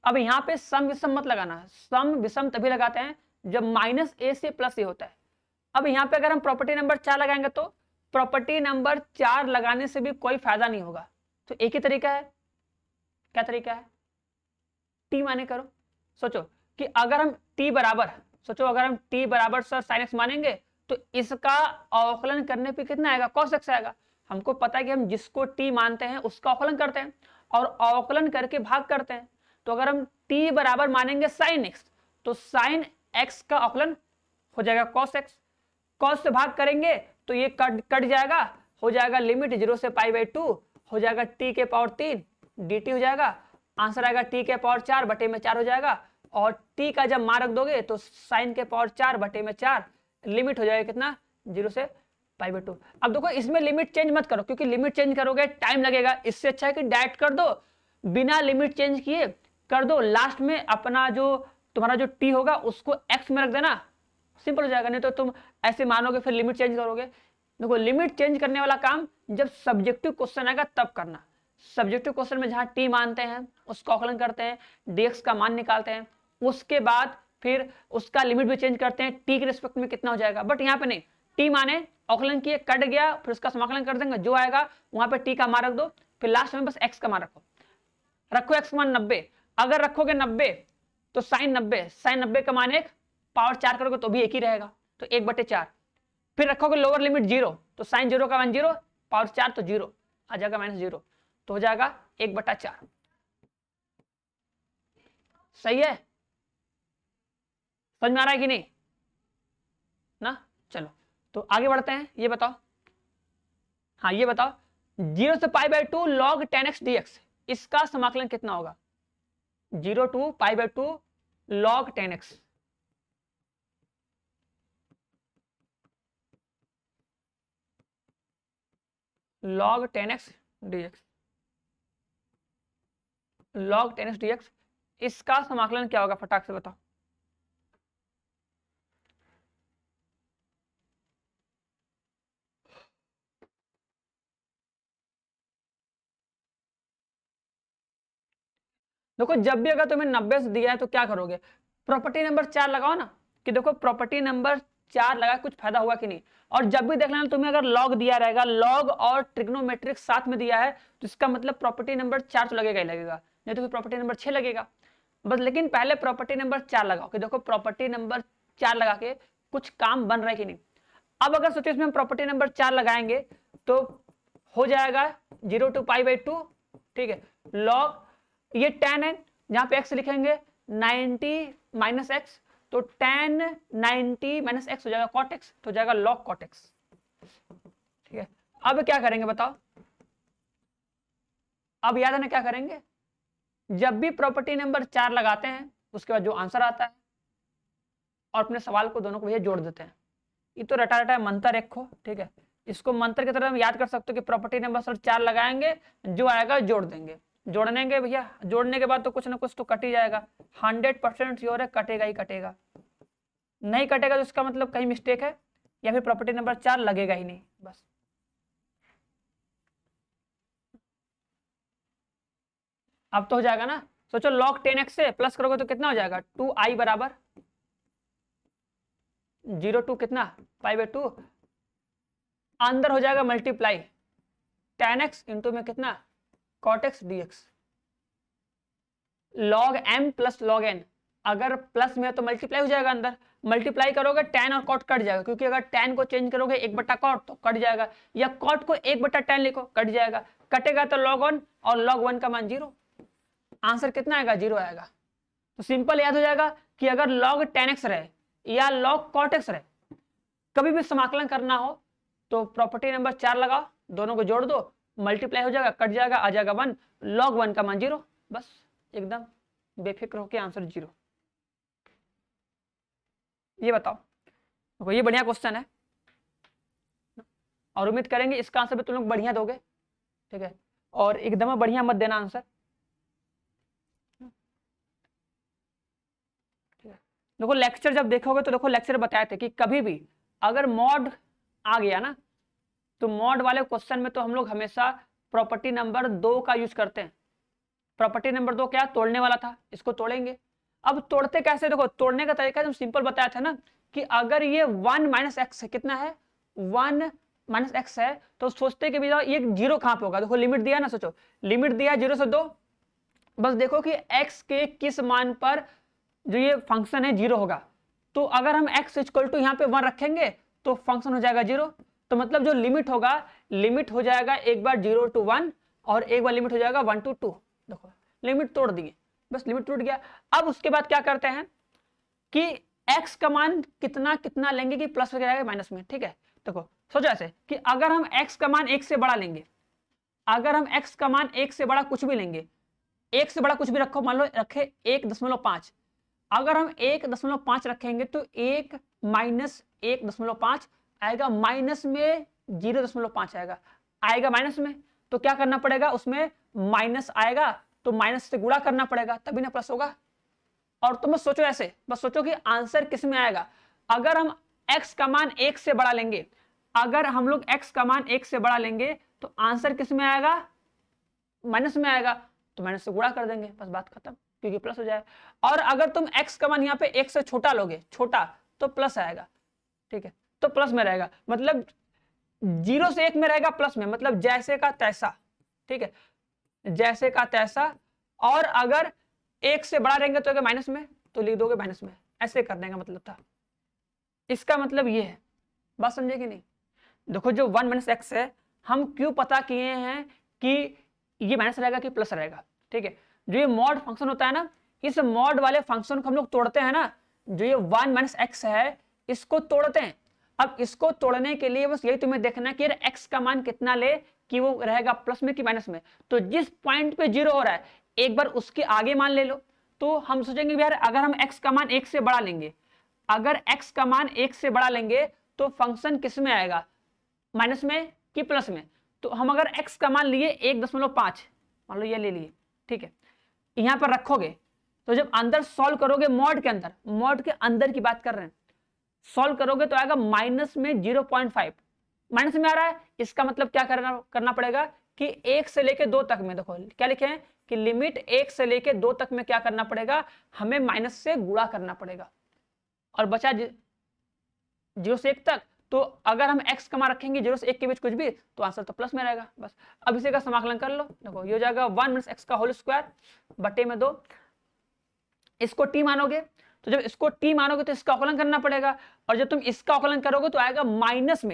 अब यहां पे सम विषम मत लगाना, सम विषम तभी लगाते हैं जब माइनस ए से प्लस ए होता है। अब यहां पे अगर हम प्रॉपर्टी नंबर 4 लगाएंगे तो प्रॉपर्टी नंबर 4 लगाने से भी कोई फायदा नहीं होगा। तो एक ही तरीका है, क्या तरीका है, टी माने करो। सोचो कि अगर हम टी बराबर, सोचो अगर हम टी बराबर सर साइन एक्स मानेंगे तो इसका अवकलन करने पे कितना आएगा, कॉस एक्स आएगा। हमको पता है कि हम जिसको टी मानते हैं उसका अवकलन करते हैं और अवकलन करके भाग करते हैं। तो अगर हम टी बराबर मानेंगे साइन एक्स तो साइन एक्स का अवकलन हो जाएगा कॉस एक्स, कॉस से भाग करेंगे तो ये कट जाएगा, हो जाएगा लिमिट 0 से पाई बाई 2, हो जाएगा टी के पावर 3 dt हो जाएगा, आंसर आएगा टी के पावर 4 बटे में 4 हो जाएगा। और टी का जब मान रख दोगे तो साइन के पावर 4 बटे में 4, लिमिट हो जाएगा कितना, 0 से पाई बाई 2। अब देखो इसमें लिमिट चेंज मत करो क्योंकि लिमिट चेंज करोगे टाइम लगेगा, इससे अच्छा है कि डायरेक्ट कर दो, बिना लिमिट चेंज किए कर दो। लास्ट में अपना जो तुम्हारा जो टी होगा उसको एक्स में रख देना, सिंपल हो जाएगा। नहीं तो तुम ऐसे मानोगे फिर लिमिट चेंज करोगे। देखो लिमिट चेंज करने वाला काम जब सब्जेक्टिव क्वेश्चन आएगा तब करना। सब्जेक्टिव क्वेश्चन में जहां टी मानते हैं उसका अवकलन करते हैं, dx का मान निकालते हैं, उसके बाद फिर उसका लिमिट भी चेंज करते हैं टी के रिस्पेक्ट में कितना हो जाएगा। बट यहाँ पे नहीं, टी माने अवकलन किए कट गया फिर उसका समाकलन कर देंगे, जो आएगा वहां पे टी का मान रख दो, फिर लास्ट में बस एक्स का मान रखो एक्स का मान 90। अगर रखोगे 90 तो साइन 90 का मान 1, पावर 4 करोगे तो भी एक ही रहेगा, तो 1/4। फिर रखोगे लोअर लिमिट 0 तो साइन 0 का मान 0, पावर 4 तो 0 आ जाएगा -0, तो हो जाएगा 1/4। सही है, समझ में आ रहा है कि नहीं ना। चलो तो आगे बढ़ते हैं, ये बताओ, हाँ ये बताओ 0 से पाई बाई 2 log 10x dx इसका समाकलन कितना होगा, 0 to pi by 2 log 10x। log 10x dx, log 10x dx इसका समाकलन क्या होगा, फटाक से बताओ। देखो जब भी अगर तुम्हें 90 से दिया है तो क्या करोगे, प्रॉपर्टी नंबर 4 लगाओ ना, कि देखो प्रॉपर्टी नंबर 4 लगा कुछ फायदा हुआ कि नहीं। और जब भी देख लेना तुम्हें अगर लॉग दिया रहेगा, लॉग और ट्रिग्नोमेट्रिक साथ में दिया है तो इसका मतलब प्रॉपर्टी नंबर 4 तो लगेगा ही लगेगा, नहीं तो फिर प्रॉपर्टी नंबर 6 लगेगा बस। लेकिन पहले प्रॉपर्टी नंबर 4 लगाओ कि देखो प्रॉपर्टी नंबर 4 लगा के कुछ काम बन रहा है कि नहीं। अब अगर सोचो इसमें हम प्रॉपर्टी नंबर 4 लगाएंगे तो हो जाएगा 0 to पाई बाई 2, ठीक है, लॉग ये tan है, जहां पे x लिखेंगे 90 माइनस एक्स, तो tan 90 माइनस एक्स हो जाएगा cot x, तो हो जाएगा log cot x, ठीक है। अब क्या करेंगे बताओ, अब याद है ना क्या करेंगे, जब भी प्रॉपर्टी नंबर 4 लगाते हैं उसके बाद जो आंसर आता है और अपने सवाल को दोनों को भैया जोड़ देते हैं। ये तो रटा रटा मंत्र एक खो, ठीक है, इसको मंत्र की तरह हम याद कर सकते हो कि प्रॉपर्टी नंबर सर 4 लगाएंगे, जो आएगा जोड़ देंगे, जोड़ने के भैया जोड़ने के बाद तो कुछ ना कुछ तो कट ही जाएगा, 100% श्योर है कटेगा ही कटेगा। नहीं कटेगा तो इसका मतलब कहीं मिस्टेक है या फिर प्रॉपर्टी नंबर 4 लगेगा ही नहीं बस। अब तो हो जाएगा ना, सोचो log 10x से प्लस करोगे तो कितना हो जाएगा, 2i बराबर 0 to कितना पाई बाई 2, अंदर हो जाएगा मल्टीप्लाई tan x इंटू में कितना cot x dx, log m plus log n, अगर प्लस में है तो मल्टीप्लाई हो जाएगा, अंदर मल्टीप्लाई करोगे tan और cot कट जाएगा, क्योंकि अगर tan को चेंज करोगे 1/cot तो कट जाएगा, या cot को 1/tan लिखो कट जाएगा, कटेगा तो log 1 और log 1 का मान 0, आंसर कितना आएगा 0 आएगा। तो सिंपल याद हो जाएगा कि अगर log 10x रहे या log cot x रहे, कभी भी समाकलन करना हो तो प्रॉपर्टी नंबर 4 लगाओ, दोनों को जोड़ दो, मल्टीप्लाई हो जाएगा कट जाएगा आ जाएगा 1, log 1 का मान 0, बस एकदम बेफिक्र होकर आंसर 0। ये बताओ, तो ये बढ़िया क्वेश्चन है और उम्मीद करेंगे इसका आंसर भी तुम लोग बढ़िया दोगे, ठीक है, और एकदम बढ़िया मत देना आंसर। देखो लेक्चर जब देखोगे तो देखो लेक्चर बताए थे कि कभी भी अगर मॉड आ गया ना। तो मॉड वाले क्वेश्चन में तो हम लोग हमेशा प्रॉपर्टी नंबर 2 का यूज करते हैं। प्रॉपर्टी नंबर 2 क्या, तोड़ने वाला था, इसको तोड़ेंगे। अब तोड़ते कैसे, देखो तोड़ने का तरीका एकदम सिंपल बताया था ना, कि अगर ये 1 माइनस एक्स है, कितना है 1 माइनस एक्स है, तो सोचते कि भैया ये जीरो कहां पे होगा। देखो लिमिट दिया ना, सोचो लिमिट दिया 0 से 2, बस देखो कि x के किस मान पर जो ये फंक्शन है 0 होगा। तो अगर हम x इक्वल टू यहाँ पे 1 रखेंगे तो फंक्शन हो जाएगा 0। तो मतलब जो लिमिट होगा, लिमिट हो जाएगा एक बार 0 to 1 और एक बार लिमिट हो जाएगा 1 to 2। देखो लिमिट तोड़ दिए, बस लिमिट टूट गया। अब उसके बाद क्या करते हैं कि x का मान कितना कितना लेंगे कि प्लस हो जाएगा माइनस में, ठीक है। देखो सोचो ऐसे कि अगर हम x का मान 1 से बड़ा लेंगे, अगर हम x का मान 1 से बड़ा कुछ भी लेंगे, 1 से बड़ा कुछ भी रखो, मान लो रखे 1.5, अगर हम 1.5 रखेंगे तो 1 माइनस 1.5 आएगा, माइनस में 0.5 आएगा, आएगा माइनस में, तो क्या करना पड़ेगा, उसमें माइनस आएगा तो माइनस से गुणा करना पड़ेगा तभी ना प्लस होगा। और तुम बस सोचो ऐसे, बस सोचो कि आंसर किस में आएगा। अगर हम x का मान 1 से बड़ा लेंगे, अगर हम लोग x का मान 1 से बड़ा लेंगे तो आंसर किस में आएगा, माइनस में आएगा, तो माइनस से गुणा कर देंगे, बस बात खत्म, क्योंकि प्लस हो जाएगा। और अगर तुम x का मान यहाँ पे 1 से छोटा लोगे, छोटा, तो प्लस आएगा, ठीक है, तो प्लस में रहेगा, मतलब 0 से 1 में रहेगा प्लस में, मतलब जैसे का तैसा, ठीक है, जैसे का तैसा। और अगर 1 से बड़ा रहेंगे तो अगर माइनस में, तो लिख दोगे माइनस में, ऐसे करने का मतलब था। इसका मतलब ये है, बात समझे कि नहीं। देखो जो 1 माइनस एक्स है, हम क्यों पता किए हैं कि ये माइनस रहेगा कि प्लस रहेगा, ठीक है। जो ये मॉड फंक्शन होता है ना, इस मॉड वाले फंक्शन को हम लोग तोड़ते हैं ना, जो ये 1 माइनस एक्स है इसको तोड़ते हैं। अब इसको तोड़ने के लिए बस यही तुम्हें देखना कि यार एक्स का मान कितना ले, कि वो रहेगा प्लस में कि माइनस में। तो जिस पॉइंट पे 0 हो रहा है एक बार उसके आगे मान ले लो। तो हम सोचेंगे यार अगर हम एक्स का मान 1 से बड़ा लेंगे, अगर एक्स का मान 1 से बड़ा लेंगे तो फंक्शन किस में आएगा, माइनस में कि प्लस में। तो हम अगर x का मान लिए 1.5, मान लो ये ले लिए, ठीक है, यहां पर रखोगे, तो जब अंदर सॉल्व करोगे मॉड के अंदर, मॉड के अंदर की बात कर रहे हैं, सॉल्व करोगे तो आएगा माइनस में 0.5, माइनस में आ रहा है, इसका मतलब क्या करना पड़ेगा कि 1 से लेके 2 तक में, देखो क्या लिखे हैं कि लिमिट 1 से लेके 2 तक में क्या करना पड़ेगा, हमें माइनस से गुणा करना पड़ेगा। और बचा 0 से 1 तक, तो अगर हम x का मान रखेंगे 0 से 1 के बीच कुछ भी, तो आंसर तो प्लस में रहेगा बस। अब इसी का समाकलन कर लो, देखो ये हो जाएगा 1 माइनस एक्स का होल स्क्वायर बटे में 2, इसको t मानोगे, तो जब इसको t मानोगे तो इसका अवकलन करना पड़ेगा, और जब तुम इसका अवकलन करोगे तो आएगा माइनस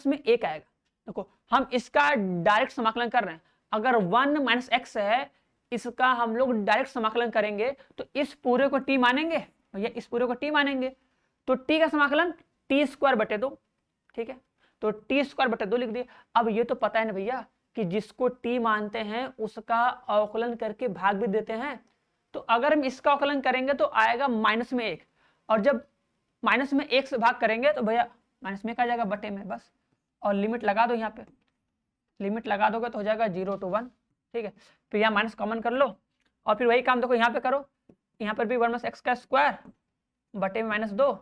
में 1 आएगा। देखो हम इसका डायरेक्ट समाकलन कर रहे हैं, अगर 1 माइनस एक्स है इसका हम लोग डायरेक्ट समाकलन करेंगे तो इस पूरे को t मानेंगे, भैया इस पूरे को t मानेंगे, तो t का समाकलन टी स्क्वायर बटे 2, ठीक है, तो टी स्क्वायर बटे 2 लिख दिए। अब ये तो पता है ना भैया कि जिसको t मानते हैं उसका अवकलन करके भाग भी देते हैं, तो अगर हम इसका अवकलन करेंगे तो आएगा माइनस में 1, और जब माइनस में 1 से भाग करेंगे तो भैया माइनस में 1 आ जाएगा बटे में, बस। और लिमिट लगा दो, यहाँ पे लिमिट लगा दोगे तो हो जाएगा 0 to 1, ठीक है, फिर यहाँ माइनस कॉमन कर लो, और फिर वही काम देखो यहाँ पे करो, यहाँ पर भी 1 माइनस एक्स का स्क्वायर बटे में -2,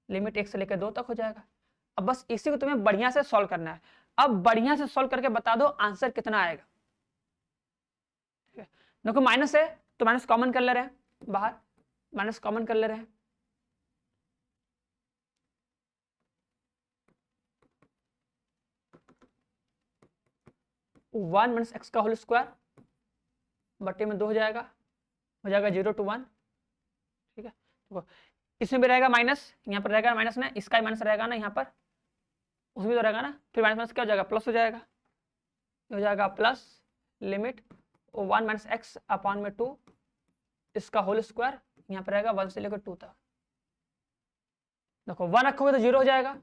लिमिट 1 से लेकर 2 तक हो जाएगा। अब बस इसी को तुम्हें बढ़िया से सॉल्व करना है। अब बढ़िया से सॉल्व करके बता दो आंसर कितना आएगा, ठीक है। देखो माइनस है तो माइनस कॉमन कर ले रहे हैं, बाहर माइनस कॉमन कर ले रहे हैं, वन माइनस एक्स का होल स्क्वायर बटे में 2 हो जाएगा 0 to 1, ठीक है। देखो इसमें भी रहेगा माइनस, यहाँ पर रहेगा माइनस ना, इसका ही माइनस रहेगा ना, यहाँ पर उसमें तो रहेगा ना, फिर माइनस माइनस क्या हो जाएगा, प्लस हो जाएगा, हो जाएगा plus limit 1 minus x upon में 2 इसका होल स्क्वायर, यहाँ पर रहेगा 1 से लेकर 2 तक। देखो 1 रखोगे तो 0 हो जाएगा,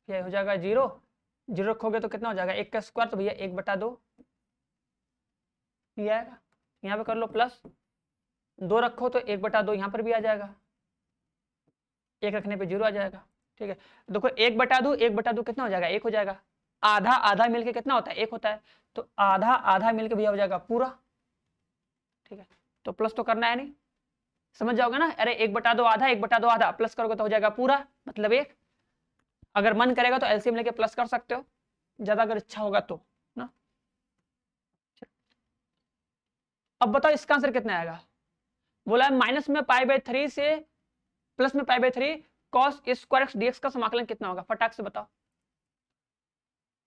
ये हो जाएगा 0 रखोगे तो कितना हो जाएगा 1 का स्क्वायर, तो भैया 1/2 ये आएगा। यहाँ पे कर लो प्लस 2 रखो तो 1/2 यहाँ पर भी आ जाएगा, 1 रखने पे 0 आ जाएगा, ठीक है। देखो 1/2 कितना हो जाएगा, 1 हो जाएगा, आधा आधा मिलके कितना होता है, 1 होता है, तो आधा आधा मिलके भैया हो जाएगा पूरा, ठीक है। तो प्लस तो करना है नहीं, समझ जाओगे ना। अरे 1/2 आधा, 1/2 आधा, प्लस करोगे तो हो जाएगा पूरा, मतलब 1। अगर मन करेगा तो एलसीएम लेके प्लस कर सकते हो, ज्यादा अगर इच्छा होगा तो ना। अब बताओ इसका आंसर कितना आएगा। बोला है माइनस में π/3 से प्लस में π/3 cos स्क्वायर एक्स dx का समाकलन कितना होगा, फटाक से बताओ।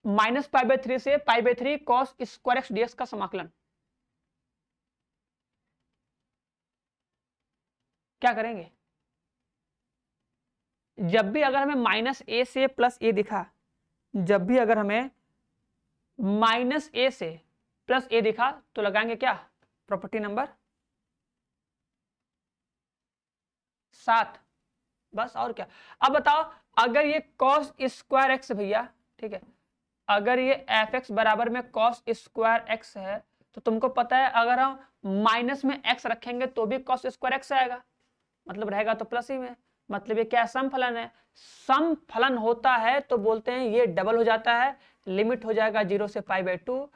माइनस π/3 से π/3 cos स्क्वायर एक्स dx का समाकलन क्या करेंगे। जब भी अगर हमें माइनस ए से प्लस ए दिखा, जब भी अगर हमें माइनस ए से प्लस ए दिखा तो लगाएंगे क्या, प्रॉपर्टी नंबर 7, बस और क्या। अब बताओ अगर ये cos स्क्वायर एक्स भैया, ठीक है, अगर ये एफ एक्स बराबर में cos स्क्वायर एक्स है तो तुमको पता है अगर हम माइनस में x रखेंगे तो भी cos स्क्वायर एक्स आएगा, मतलब रहेगा तो प्लस ही में, मतलब ये क्या सम फलन है। सम फलन होता है तो बोलते हैं ये डबल हो जाता है, लिमिट हो जाएगा 0 से π/2,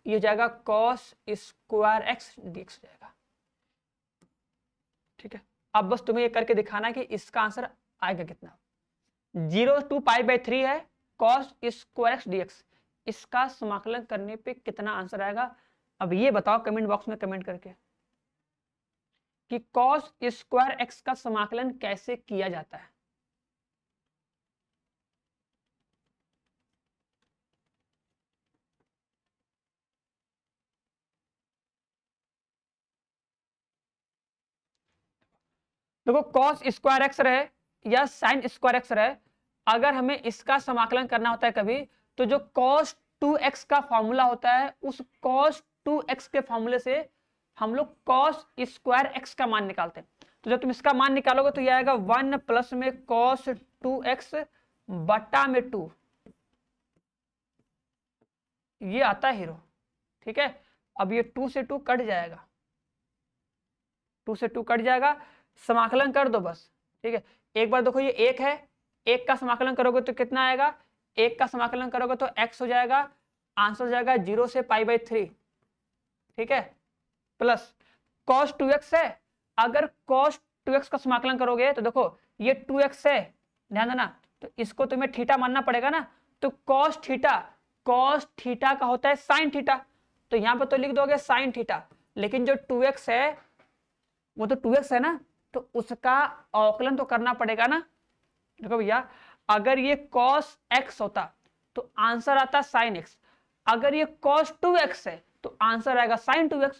ये हो जाएगा cos स्क्वायर एक्स dx हो जाएगा। ठीक है, अब बस तुम्हें ये करके दिखाना है कि इसका आंसर आएगा कितना। 0 to π/3 है cos स्क्वायर एक्स dx, इसका समाकलन करने पे कितना आंसर आएगा। अब ये बताओ कमेंट बॉक्स में कमेंट करके कि cos स्क्वायर एक्स का समाकलन कैसे किया जाता है। देखो cos स्क्वायर एक्स रहे या sin स्क्वायर एक्स रहे, अगर हमें इसका समाकलन करना होता है कभी, तो जो cos 2x का फॉर्मूला होता है उस cos 2x के फॉर्मूले से हम लोग cos स्क्वायर एक्स का मान निकालते हैं। तो जब तुम इसका मान निकालोगे तो ये आएगा 1 प्लस में cos 2x बटा में 2, ये आता है हीरो। ठीक है, अब ये 2 से 2 कट जाएगा, 2 से 2 कट जाएगा, समाकलन कर दो बस। ठीक है, एक बार देखो ये 1 है, 1 का समाकलन करोगे तो कितना आएगा, 1 का समाकलन करोगे तो x हो जाएगा, आंसर हो जाएगा 0 से π/3। ठीक है, प्लस cos 2x है, अगर cos 2x का समाकलन करोगे तो देखो ये 2x है, ध्यान देना, तो इसको तुम्हें थीटा मानना पड़ेगा ना, तो cos थीटा का होता है sin थीटा, तो यहां पर तो लिख दोगे sin थीटा, लेकिन जो 2x है वो तो 2x है ना, तो उसका अवकलन तो करना पड़ेगा ना। देखो भैया अगर ये cos x होता तो आंसर आता sin x, अगर ये cos 2x है तो आंसर आएगा sin 2x,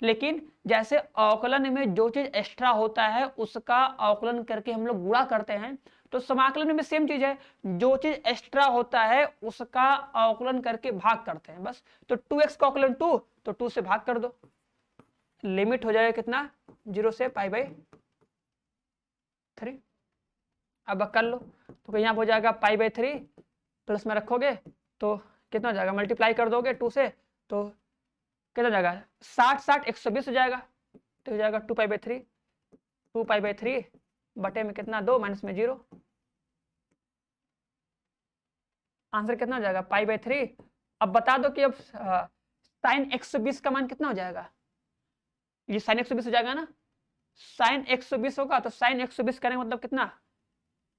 लेकिन जैसे अवकलन में जो चीज एक्स्ट्रा होता है उसका अवकलन करके हम लोग गुणा करते हैं, तो समाकलन में सेम चीज है, जो चीज एक्स्ट्रा होता है उसका अवकलन करके भाग करते हैं बस। तो 2x का अवकलन 2, तो 2 से भाग कर दो, लिमिट हो जाएगा कितना, 0 से π/3। अब कर लो तो यहाँ हो जाएगा π/3, प्लस में रखोगे तो कितना हो जाएगा, मल्टीप्लाई कर दोगे 2 से तो कितना हो जाएगा, 60 120 हो जाएगा, तो हो जाएगा 2π/3, 2π/3 बटे में कितना 2 माइनस में 0, आंसर कितना हो जाएगा π/3। अब बता दो कि अब sin 120 का मान कितना हो जाएगा, ये sin 120 हो जाएगा ना, sin 120 होगा तो sin 120 करेंगे मतलब कितना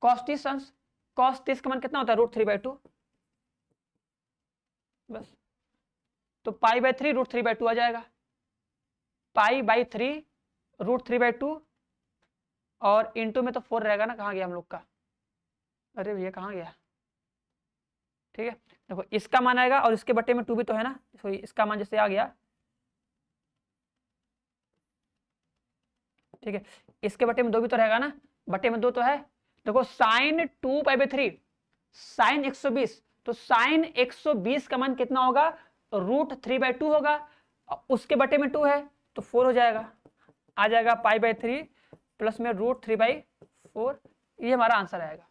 cos 30 अंश, cos 30 का मान कितना होता है √3/2, बस तो π/3 √3/2 आ जाएगा, π/3 √3/2 और इंटू में तो 4 रहेगा ना, कहाँ गया हम लोग का, अरे भैया कहाँ गया। ठीक है, देखो इसका मान आएगा और इसके बटे में 2 भी तो है ना, तो इसका मान जैसे आ गया, ठीक है, इसके बटे में 2 भी तो रहेगा ना, बटे में 2 तो है। देखो sin 2π/3 sin 120, तो sin 120 का मान कितना होगा, √3/2 होगा, उसके बटे में 2 है तो 4 हो जाएगा, आ जाएगा π/3 प्लस में √3/4, ये हमारा आंसर आएगा।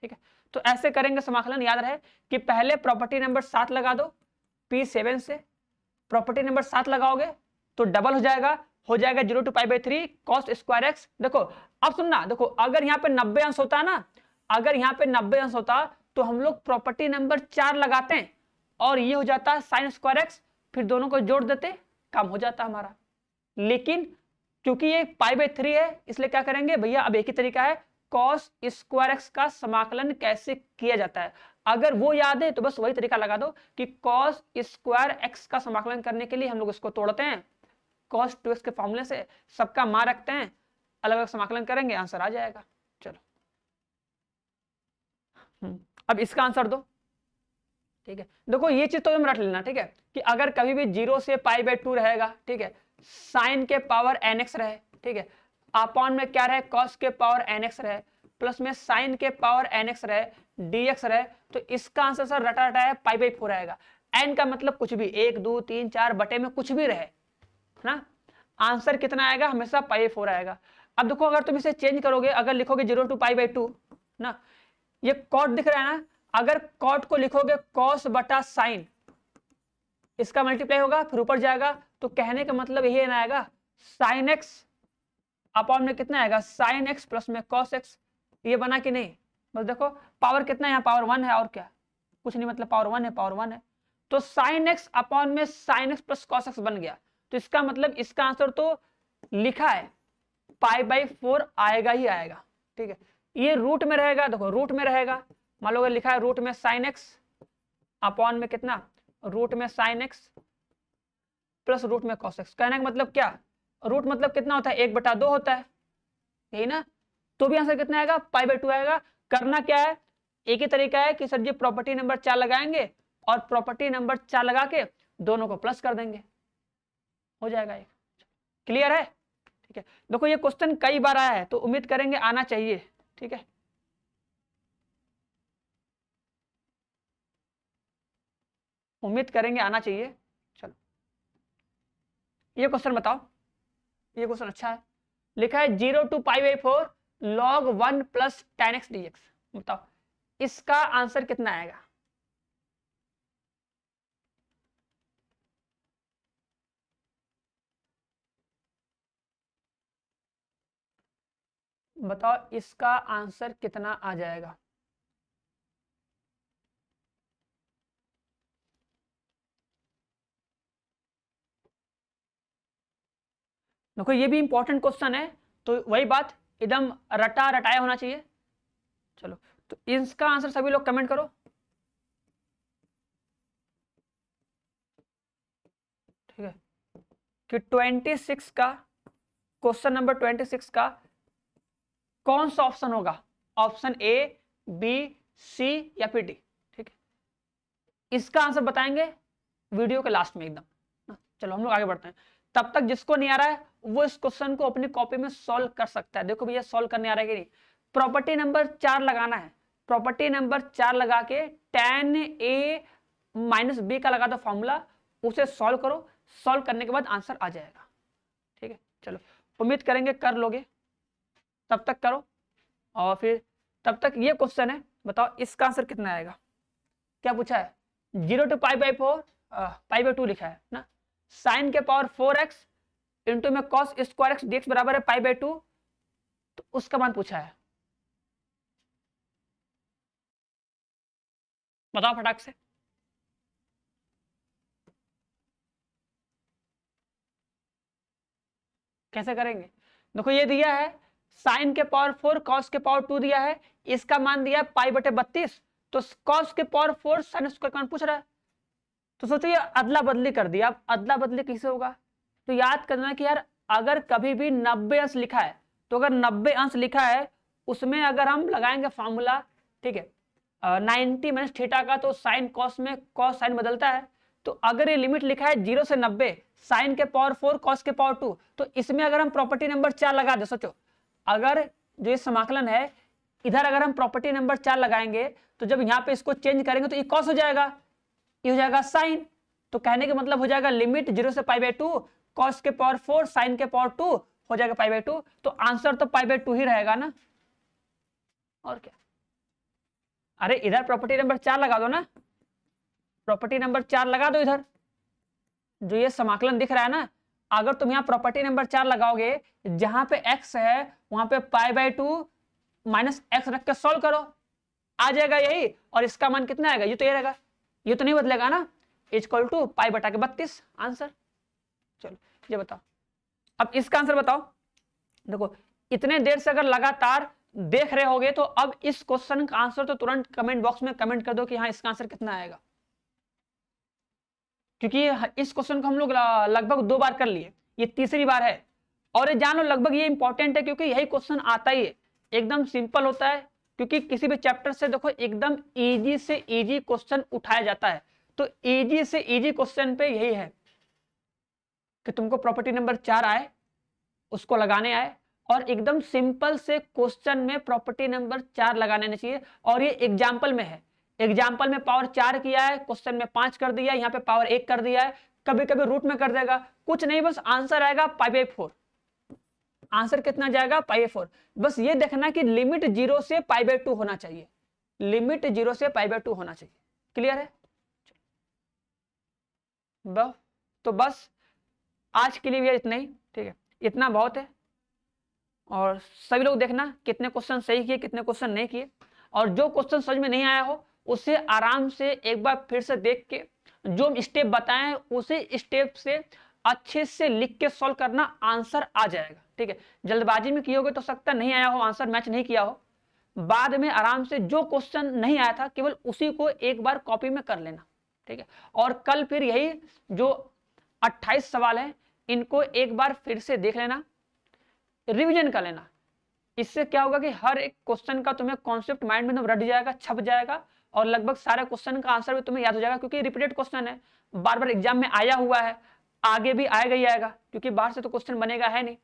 ठीक है, तो ऐसे करेंगे समाकलन, याद रहे कि पहले प्रॉपर्टी नंबर 7 लगा दो, P7 से प्रॉपर्टी नंबर 7 लगाओगे तो डबल हो जाएगा 0 to π/3 cos स्क्वायर एक्स। देखो अब सुनना, देखो अगर यहाँ पे 90 अंश होता है ना, अगर यहाँ पे 90 अंश होता तो हम लोग प्रॉपर्टी नंबर 4 लगाते हैं और ये हो जाता है sin स्क्वायर एक्स, फिर दोनों को जोड़ देते, काम हो जाता हमारा। लेकिन क्योंकि ये पाई बाई 3 है इसलिए क्या करेंगे भैया, अब एक ही तरीका है, कॉस स्क्वायर एक्स का समाकलन कैसे किया जाता है। अगर वो याद है तो बस वही तरीका लगा दो कि कॉस स्क्वायर एक्स का समाकलन करने के लिए हम लोग इसको तोड़ते हैं कॉस 2x के फॉर्मूले से, सबका मान रखते हैं, अलग अलग समाकलन करेंगे, आंसर आ जाएगा। चलो अब इसका आंसर दो। ठीक है, देखो ये चीज तो तुम रट लेना, ठीक है, कि अगर कभी भी 0 से पाई बाई 2 रहेगा, ठीक है, साइन के पावर nx रहे, ठीक है, अपॉन में क्या रहे, कॉस के पावर nx रहे, प्लस में साइन के पावर nx रहे, dx रहे, तो इसका आंसर सर रटा रटा है पाई बाई 4 आएगा। n का मतलब कुछ भी, 1 2 3 4 बटे में कुछ भी रहे ना, आंसर कितना आएगा, हमेशा पाई बाई 4 आएगा। अब देखो अगर तुम इसे चेंज करोगे, अगर लिखोगे 0 टू पाई बाई 2 ना, ये कॉट दिख रहा है ना, अगर कॉट को लिखोगे कॉस बटा साइन, इसका मल्टीप्लाई होगा फिर ऊपर जाएगा, तो कहने का मतलब यही ना आएगा साइन एक्स अपॉन में कितना आएगा, साइन एक्स प्लस में कॉस एक्स। ये बना कि नहीं, बस देखो पावर कितना है, यहाँ पावर 1 है और क्या, कुछ नहीं, मतलब पावर 1 है, पावर 1 है, तो साइन एक्स अपॉन में sign x plus cos x बन गया। तो इसका मतलब इसका आंसर तो लिखा है पाई बाई 4 आएगा ही आएगा। ठीक है, ये रूट में रहेगा, देखो रूट में रहेगा, मान लो लिखा है रूट में साइन एक्स अपॉन में कितना, रूट में साइन एक्स प्लस रूट में कॉस एक्स। कहने का मतलब क्या, रूट मतलब कितना होता है, 1/2 होता है, यही ना, तो भी आंसर कितना आएगा, पाई बाई 2 आएगा। करना क्या है, एक ही तरीका है कि सर जी प्रॉपर्टी नंबर 4 लगाएंगे और प्रॉपर्टी नंबर 4 लगा के दोनों को प्लस कर देंगे, हो जाएगा ये। क्लियर है, ठीक है। देखो ये क्वेश्चन कई बार आया है तो उम्मीद करेंगे आना चाहिए, ठीक है। उम्मीद करेंगे आना चाहिए। चलो ये क्वेश्चन बताओ, ये क्वेश्चन अच्छा है, लिखा है 0 to pi by 4 log 1 plus tan x dx। बताओ इसका आंसर कितना आएगा, बताओ इसका आंसर कितना आ जाएगा। देखो ये भी इंपॉर्टेंट क्वेश्चन है, तो वही बात एकदम रटा रटाया होना चाहिए। चलो तो इसका आंसर सभी लोग कमेंट करो। ठीक है कि 26 का, क्वेश्चन नंबर 26 का कौन सा ऑप्शन होगा, ऑप्शन ए बी सी या फिर डी। ठीक है, इसका आंसर बताएंगे वीडियो के लास्ट में एकदम। चलो हम लोग आगे बढ़ते हैं, तब तक जिसको नहीं आ रहा है वो इस क्वेश्चन को अपनी कॉपी में सॉल्व कर सकता है। देखो भैया सॉल्व करने आ रहा है कि नहीं, प्रॉपर्टी नंबर 4 लगाना है, प्रॉपर्टी नंबर 4 लगा के tan a माइनस बी का लगा दो फॉर्मूला, उसे सॉल्व करो, सॉल्व करने के बाद आंसर आ जाएगा। ठीक है, चलो उम्मीद करेंगे कर लोगे, तब तक करो। और फिर तब तक ये क्वेश्चन है, बताओ इसका आंसर कितना आएगा। क्या पूछा है, 0 to pi by 4 pi by 2 लिखा है ना, साइन के पावर 4x इंटू में कॉस स्क्वायर एक्स dx बराबर है पाई बाई 2, तो उसका मान पूछा है, बताओ फटाक से। कैसे करेंगे, देखो ये दिया है साइन के पावर 4 कॉस के पावर 2 दिया है, इसका मान दिया है पाई बटे 32, तो कॉस के पावर 4 साइन स्क्वायर का मान पूछ रहा है, तो सोचो ये अदला बदली कर दिया। अब अदला बदली कैसे होगा, तो याद करना कि यार अगर कभी भी 90 अंश लिखा है, तो अगर 90 अंश लिखा है उसमें अगर हम लगाएंगे फॉर्मूला, ठीक है, 90 माइनस थीटा का, तो साइन कॉस में कॉस साइन बदलता है, तो अगर ये लिमिट लिखा है 0 से 90 साइन के पावर 4 कॉस के पावर 2, तो इसमें अगर हम प्रॉपर्टी नंबर 4 लगा दे, सोचो अगर जो ये समाकलन है इधर अगर हम प्रॉपर्टी नंबर 4 लगाएंगे, तो जब यहाँ पे इसको चेंज करेंगे तो ये कॉस हो जाएगा, ये हो जाएगा साइन, तो कहने का मतलब हो जाएगा लिमिट 0 से पाई बाई 2 कॉस के पावर 4 साइन के पावर 2 हो जाएगा पाई बाई 2, तो आंसर तो पाई बाई 2 ही रहेगा ना, और क्या। अरे इधर प्रॉपर्टी नंबर 4 लगा दो ना, प्रॉपर्टी नंबर 4 लगा दो इधर, जो ये समाकलन दिख रहा है ना, अगर तुम यहाँ प्रॉपर्टी नंबर 4 लगाओगे, जहां पे x है वहां पे पाई बाई 2 माइनस एक्स रख के सॉल्व करो, आ जाएगा यही, और इसका मान कितना आएगा, ये तो ये रहेगा, ये तो नहीं बदलेगा ना, इक्वल टू पाई बटा के 32 आंसर। चलो ये बताओ, अब इसका आंसर बताओ। देखो इतने देर से अगर लगातार देख रहे होगे तो अब इस क्वेश्चन का आंसर तो तुरंत कमेंट बॉक्स में कमेंट कर दो कि हाँ इसका आंसर कितना आएगा, क्योंकि इस क्वेश्चन को हम लोग लगभग 2 बार कर लिए, ये तीसरी बार है। और ये जानो लगभग ये इंपॉर्टेंट है क्योंकि यही क्वेश्चन आता ही है, एकदम सिंपल होता है, क्योंकि किसी भी चैप्टर से देखो एकदम इजी से इजी क्वेश्चन उठाया जाता है। तो इजी से इजी क्वेश्चन पे यही है कि तुमको प्रॉपर्टी नंबर 4 आए, उसको लगाने आए, और एकदम सिंपल से क्वेश्चन में प्रॉपर्टी नंबर 4 लगाने चाहिए। और ये एग्जाम्पल में है, एग्जाम्पल में पावर 4 किया है, क्वेश्चन में 5 कर दिया, यहाँ पे पावर 1 कर दिया है, कभी कभी रूट में कर देगा, कुछ नहीं, बस आंसर आएगा π/4। आंसर कितना जाएगा π/4। बस ये देखना कि लिमिट 0 से π/2 होना चाहिए, लिमिट 0 से π/2 होना चाहिए। क्लियर है? तो बस आज के लिए भी इतना ही, ठीक है, इतना बहुत है। और सभी लोग देखना कितने क्वेश्चन सही किए, कितने क्वेश्चन नहीं किए, और जो क्वेश्चन समझ में नहीं आया हो उसे आराम से एक बार फिर से देख के जो स्टेप बताएं उसी स्टेप से अच्छे से लिख के सॉल्व करना, आंसर आ जाएगा। ठीक है, जल्दबाजी में किए होगे तो सकता नहीं आया हो, आंसर मैच नहीं किया हो, बाद में आराम से जो क्वेश्चन नहीं आया था केवल उसी को एक बार कॉपी में कर लेना। ठीक है, और कल फिर यही जो 28 सवाल है इनको एक बार फिर से देख लेना, रिवीजन कर लेना। इससे क्या होगा कि हर एक क्वेश्चन का तुम्हें कॉन्सेप्ट माइंड में रट जाएगा, छप जाएगा, और लगभग सारे क्वेश्चन का आंसर भी तुम्हें याद हो जाएगा, क्योंकि रिपीटेड क्वेश्चन है, बार बार एग्जाम में आया हुआ है, आगे भी आएगा ही आएगा, क्योंकि बाहर से तो क्वेश्चन बनेगा है नहीं,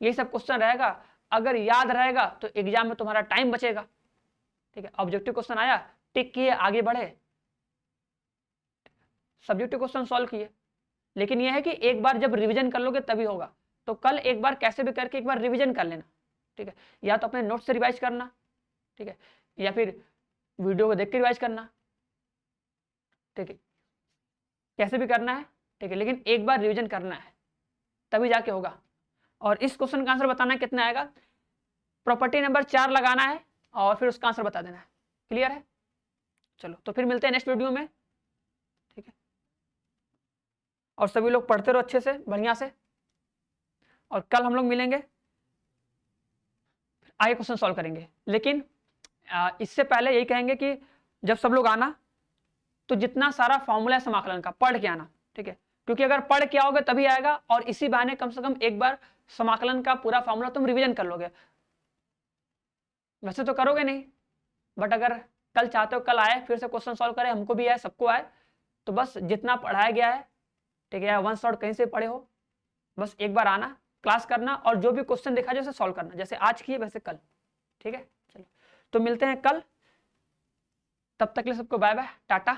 यही सब क्वेश्चन रहेगा। अगर याद रहेगा तो एग्जाम में तुम्हारा टाइम बचेगा। ठीक है, ऑब्जेक्टिव क्वेश्चन आया, टिक किए, आगे बढ़े, सब्जेक्टिव क्वेश्चन सॉल्व किए। लेकिन यह है कि एक बार जब रिवीजन कर लोगे तभी होगा। तो कल एक बार कैसे भी करके एक बार रिवीजन कर लेना। ठीक है, या तो अपने नोट से रिवाइज करना, ठीक है, या फिर वीडियो को देख के रिवाइज करना। ठीक है, कैसे भी करना है, ठीक है, लेकिन एक बार रिवीजन करना है तभी जाके होगा। और इस क्वेश्चन का आंसर बताना है कितना आएगा, प्रॉपर्टी नंबर 4 लगाना है और फिर उसका आंसर बता देना है। क्लियर है? चलो तो फिर मिलते हैं नेक्स्ट वीडियो में। ठीक है, और सभी लोग पढ़ते रहो अच्छे से, बढ़िया से, और कल हम लोग मिलेंगे, आगे क्वेश्चन सॉल्व करेंगे। लेकिन इससे पहले यही कहेंगे कि जब सब लोग आना तो जितना सारा फॉर्मूला है समाकलन का पढ़ के आना। ठीक है, क्योंकि अगर पढ़ के आओगे तभी आएगा, और इसी बहाने कम से कम एक बार समाकलन का पूरा फॉर्मूला तुम रिवीजन कर लोगे। वैसे तो करोगे नहीं, बट अगर कल चाहते हो कल आए फिर से क्वेश्चन सॉल्व करें, हमको भी आए सबको आए, तो बस जितना पढ़ाया गया है, ठीक है, वन शॉट कहीं से पढ़े हो, बस एक बार आना, क्लास करना, और जो भी क्वेश्चन देखा जैसे सॉल्व करना, जैसे आज किए वैसे कल। ठीक है, चलो तो मिलते हैं कल, तब तक के लिए सबको बाय बाय, टाटा।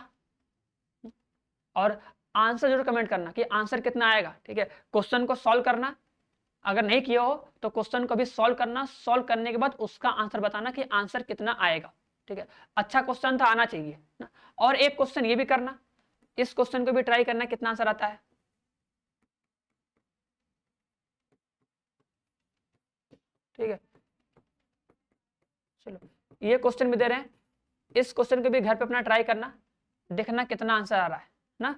और आंसर जरूर कमेंट करना कि आंसर कितना आएगा। ठीक है, क्वेश्चन को सॉल्व करना, अगर नहीं किया हो तो क्वेश्चन को भी सॉल्व करना, सॉल्व करने के बाद उसका आंसर बताना कि आंसर कितना आएगा। ठीक है, अच्छा क्वेश्चन था, आना चाहिए ना। और एक क्वेश्चन ये भी करना, इस क्वेश्चन को भी ट्राई करना कितना आंसर आता है। ठीक है, चलो ये क्वेश्चन भी दे रहे हैं, इस क्वेश्चन को भी घर पे अपना ट्राई करना, देखना कितना आंसर आ रहा है ना।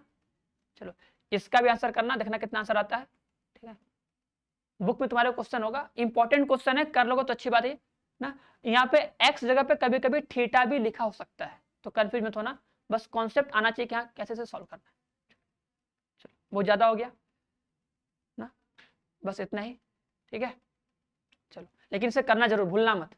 चलो इसका भी आंसर करना, देखना कितना आंसर आता है। ठीक है, बुक में तुम्हारे क्वेश्चन होगा, इंपॉर्टेंट क्वेश्चन है, कर लोगे तो अच्छी बात है ना। यहाँ पे एक्स जगह पे कभी कभी थीटा भी लिखा हो सकता है, तो कंफ्यूज मत होना, बस कॉन्सेप्ट आना चाहिए कि हाँ कैसे से सॉल्व करना है। चलो वो ज्यादा हो गया ना, बस इतना ही। ठीक है, चलो लेकिन इसे करना जरूर भूलना मत।